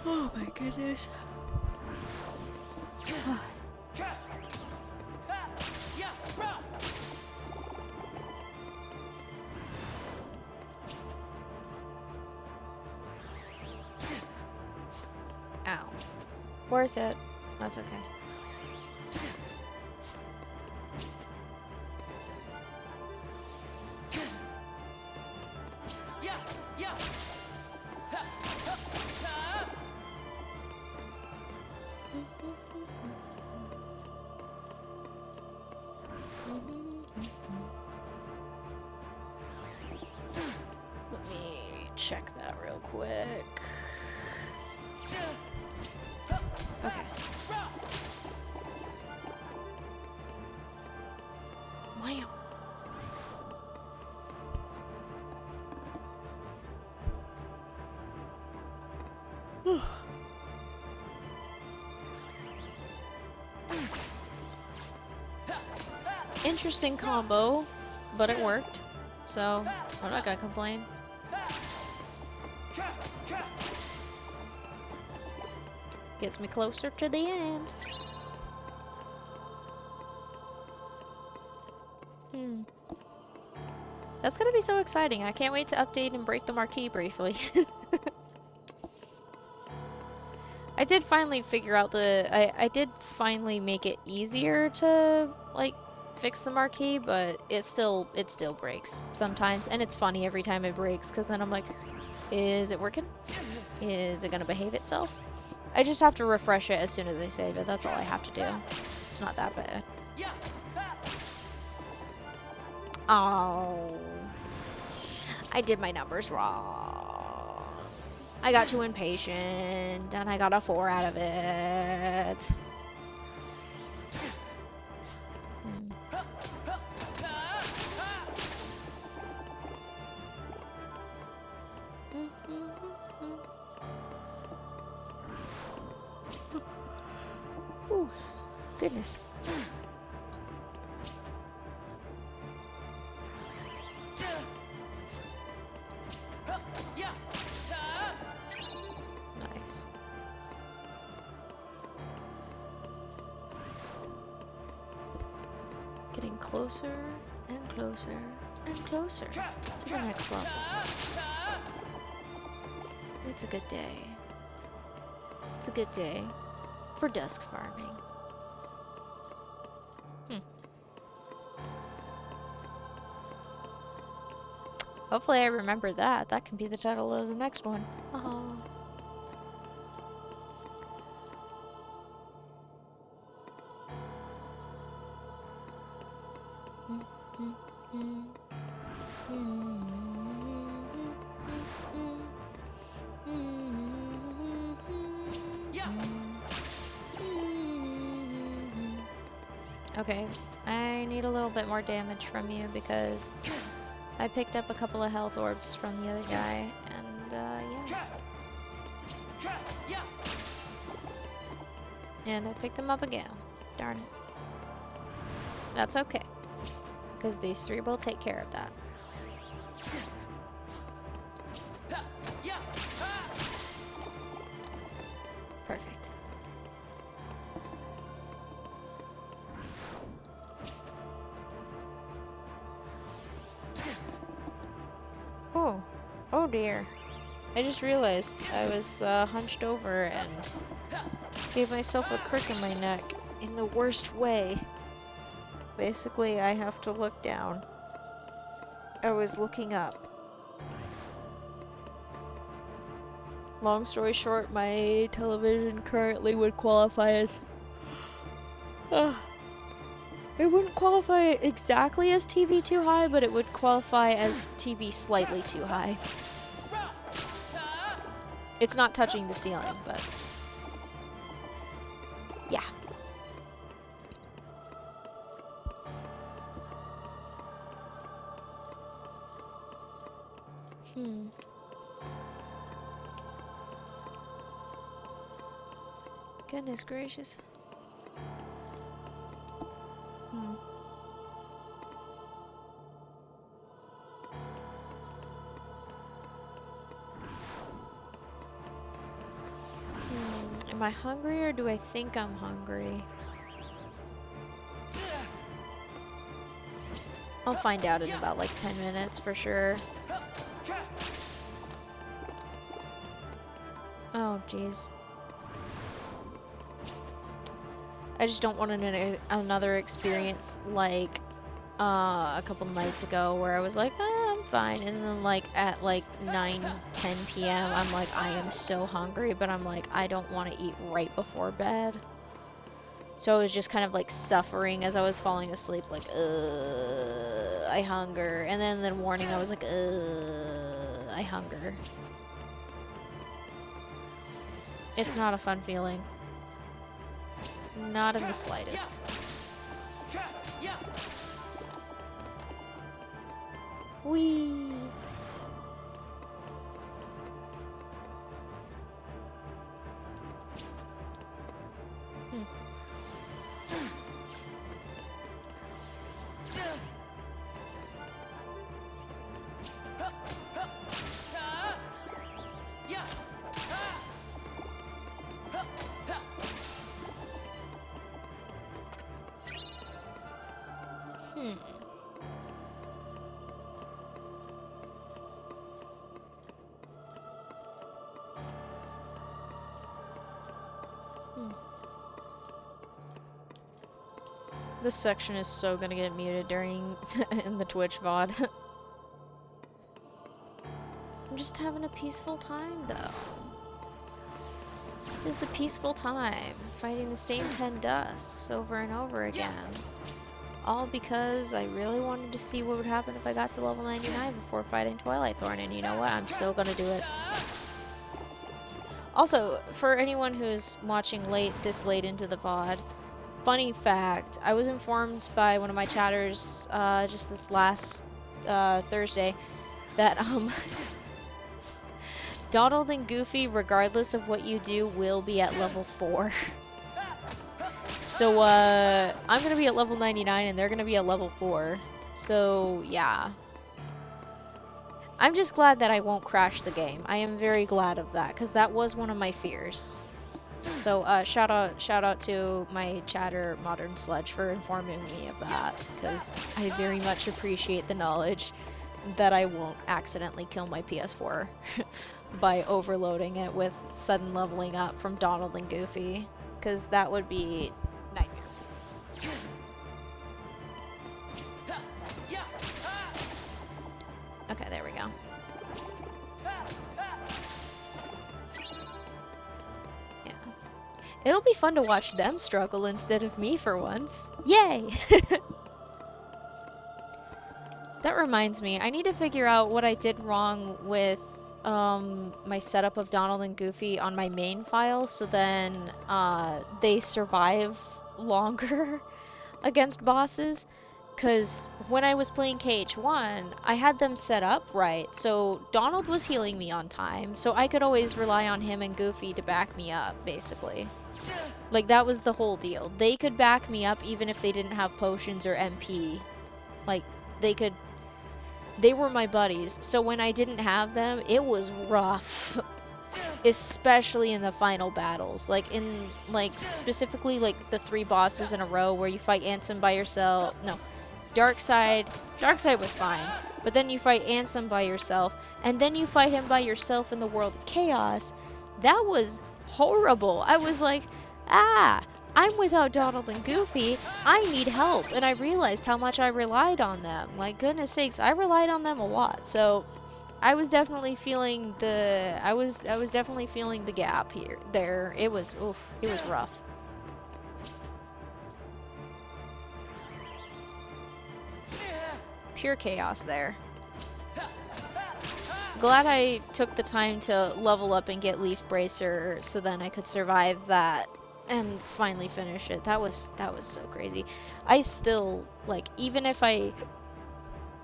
Oh my goodness. Ow. Worth it. That's okay. Let me check that real quick. Okay. Wow. Interesting combo, but it worked, so I'm not gonna complain. Gets me closer to the end. Hmm. That's gonna be so exciting. I can't wait to update and break the marquee briefly. I did finally figure out I did finally make it easier to, like, fix the marquee, but it still breaks sometimes, and it's funny every time it breaks, because then I'm like, is it working? Is it gonna behave itself? I just have to refresh it as soon as I save it, that's all I have to do. It's not that bad. Oh. I did my numbers wrong. I got too impatient, and I got a 4 out of it. Ooh, goodness. Nice. Getting closer and closer and closer to the next level. It's a good day. It's a good day for dusk farming. Hopefully I remember that. That can be the title of the next one. Oh. Okay, I need a little bit more damage from you because I picked up a couple of health orbs from the other guy, and yeah. And I picked them up again. Darn it. That's okay, because these 3 will take care of that. Perfect. Oh. Oh dear. I just realized I was hunched over and gave myself a crick in my neck in the worst way. Basically, I have to look down. I was looking up. Long story short, my television currently would qualify as... it wouldn't qualify exactly as TV too high, but it would qualify as TV slightly too high. It's not touching the ceiling, but... yeah. Goodness gracious. Am I hungry or do I think I'm hungry? I'll find out in about like 10 minutes for sure. Oh, jeez. I just don't want another experience like a couple nights ago where I was like, I'm fine, and then like at like 9-10 p.m. I'm like, I am so hungry, but I'm like, I don't want to eat right before bed. So I was just kind of like suffering as I was falling asleep, like, I hunger. And then in the morning I was like, I hunger. It's not a fun feeling. Not in the slightest. Whee! This section is so gonna get muted during in the Twitch VOD. I'm just having a peaceful time though. Just a peaceful time, fighting the same 10 dusks over and over again. All because I really wanted to see what would happen if I got to level 99 before fighting Twilight Thorn, and you know what? I'm still gonna do it. Also, for anyone who's watching this late into the VOD, funny fact, I was informed by one of my chatters just this last Thursday that Donald and Goofy, regardless of what you do, will be at level 4. So, I'm gonna be at level 99 and they're gonna be at level 4. So, yeah. I'm just glad that I won't crash the game. I am very glad of that, because that was one of my fears. So, shout out to my chatter, Modern Sledge, for informing me of that, because I very much appreciate the knowledge that I won't accidentally kill my PS4 by overloading it with sudden leveling up from Donald and Goofy, because that would be nightmare. Okay, there we go. Yeah. It'll be fun to watch them struggle instead of me for once. Yay! That reminds me, I need to figure out what I did wrong with my setup of Donald and Goofy on my main file, so then they survive longer against bosses. Because when I was playing KH1, I had them set up right, so Donald was healing me on time, so I could always rely on him and Goofy to back me up, basically. Like, that was the whole deal. They could back me up even if they didn't have potions or MP. Like, they were my buddies, so when I didn't have them, it was rough. Especially in the final battles. Like, specifically, like, the 3 bosses in a row where you fight Ansem by yourself. No. Darkseid was fine, but then you fight Ansem by yourself, and then you fight him by yourself in the World of Chaos. That was horrible. I was like, I'm without Donald and Goofy, I need help, and I realized how much I relied on them. Like, goodness sakes, I relied on them a lot, so I was definitely feeling the, I was definitely feeling the gap there. It was rough. Pure chaos there. Glad I took the time to level up and get Leaf Bracer so then I could survive that and finally finish it. That was so crazy. I still, like, even if I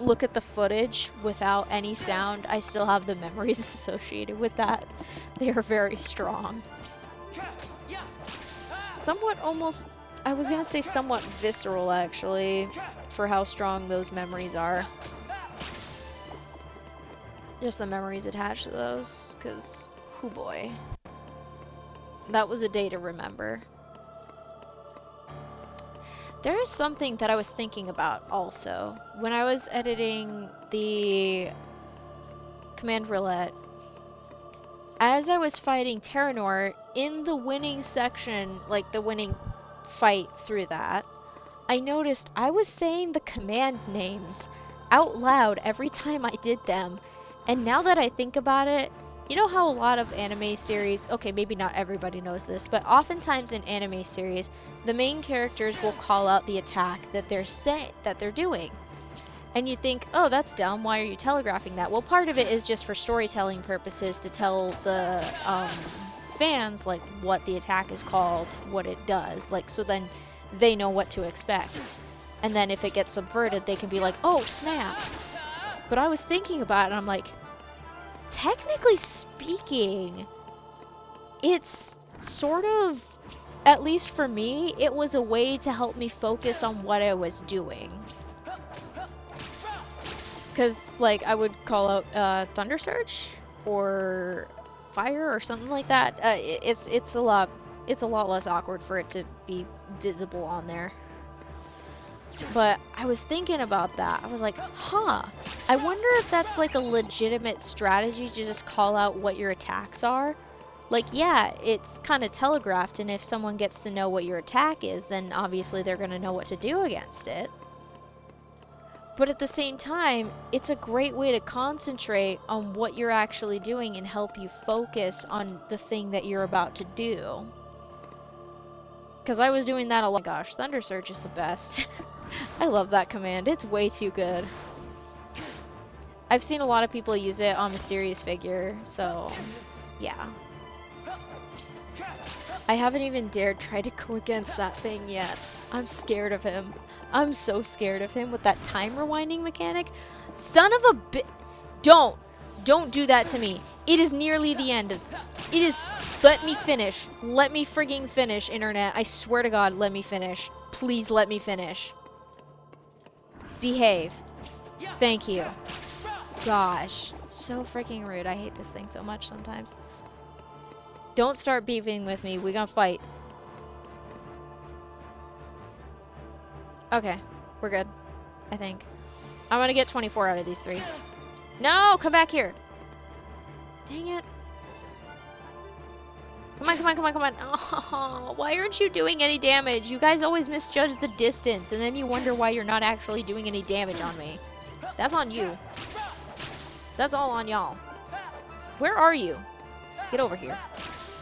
look at the footage without any sound, I still have the memories associated with that. They are very strong. Somewhat almost, I was gonna say somewhat visceral actually, for how strong those memories are. Just the memories attached to those, because, oh boy. That was a day to remember. There is something that I was thinking about also. When I was editing the Command Roulette, as I was fighting Terranor, in the winning section, like the winning fight through that, I noticed I was saying the command names out loud every time I did them. And now that I think about it, you know how a lot of anime series, okay, maybe not everybody knows this, but oftentimes in anime series, the main characters will call out the attack that they're doing. And you think, oh, that's dumb, why are you telegraphing that? Well, part of it is just for storytelling purposes to tell the fans, like, what the attack is called, what it does, like, so then they know what to expect. And then if it gets subverted, they can be like, oh, snap. But I was thinking about it, and I'm like, technically speaking, it's sort of, at least for me, it was a way to help me focus on what I was doing. Because, like, I would call out Thunder Surge or Fire or something like that. It's a lot less awkward for it to be visible on there. But I was thinking about that. I was like, huh, I wonder if that's like a legitimate strategy to just call out what your attacks are. Like, yeah, it's kind of telegraphed, and if someone gets to know what your attack is, then obviously they're going to know what to do against it. But at the same time, it's a great way to concentrate on what you're actually doing and help you focus on the thing that you're about to do. Because I was doing that a lot. Gosh, Thunder Surge is the best. I love that command. It's way too good. I've seen a lot of people use it on Mysterious Figure, so yeah. I haven't even dared try to go against that thing yet. I'm scared of him. I'm so scared of him with that time rewinding mechanic. Son of a bi- Don't do that to me. It is nearly the end. It is. Let me finish. Let me frigging finish, internet. I swear to God, let me finish. Please let me finish. Behave. Thank you. Gosh. So freaking rude. I hate this thing so much sometimes. Don't start beefing with me. We gonna fight. Okay. We're good. I think. I'm gonna get 24 out of these 3. No! Come back here! Dang it. Come on, come on, come on, come on. Oh, why aren't you doing any damage? You guys always misjudge the distance, and then you wonder why you're not actually doing any damage on me. That's on you. That's all on y'all. Where are you? Get over here.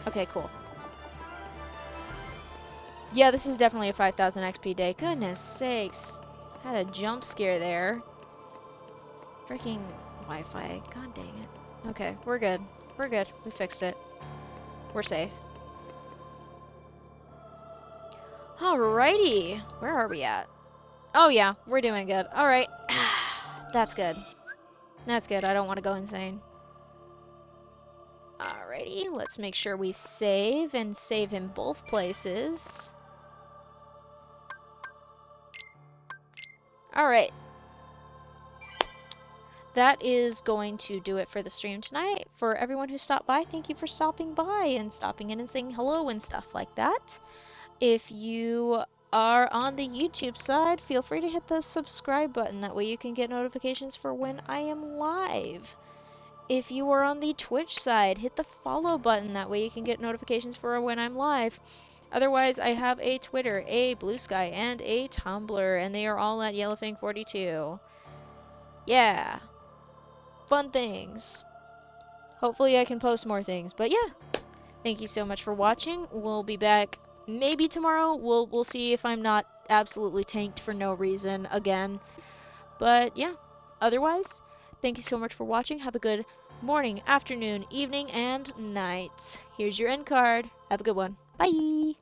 Okay, cool. Yeah, this is definitely a 5,000 XP day. Goodness sakes. Had a jump scare there. Freaking Wi-Fi. God dang it. Okay, we're good. We're good. We fixed it. We're safe. Alrighty. Where are we at? Oh yeah, we're doing good. Alright. That's good. That's good. I don't want to go insane. Alrighty, let's make sure we save and save in both places. Alright. That is going to do it for the stream tonight. For everyone who stopped by, thank you for stopping by and stopping in and saying hello and stuff like that. If you are on the YouTube side, feel free to hit the subscribe button. That way you can get notifications for when I am live. If you are on the Twitch side, hit the follow button. That way you can get notifications for when I'm live. Otherwise, I have a Twitter, a Blue Sky, and a Tumblr, and they are all at Yellowfang42. Yeah. Fun things. Hopefully I can post more things, but yeah. Thank you so much for watching. We'll be back maybe tomorrow. We'll see if I'm not absolutely tanked for no reason again. But yeah. Otherwise, thank you so much for watching. Have a good morning, afternoon, evening, and night. Here's your end card. Have a good one. Bye!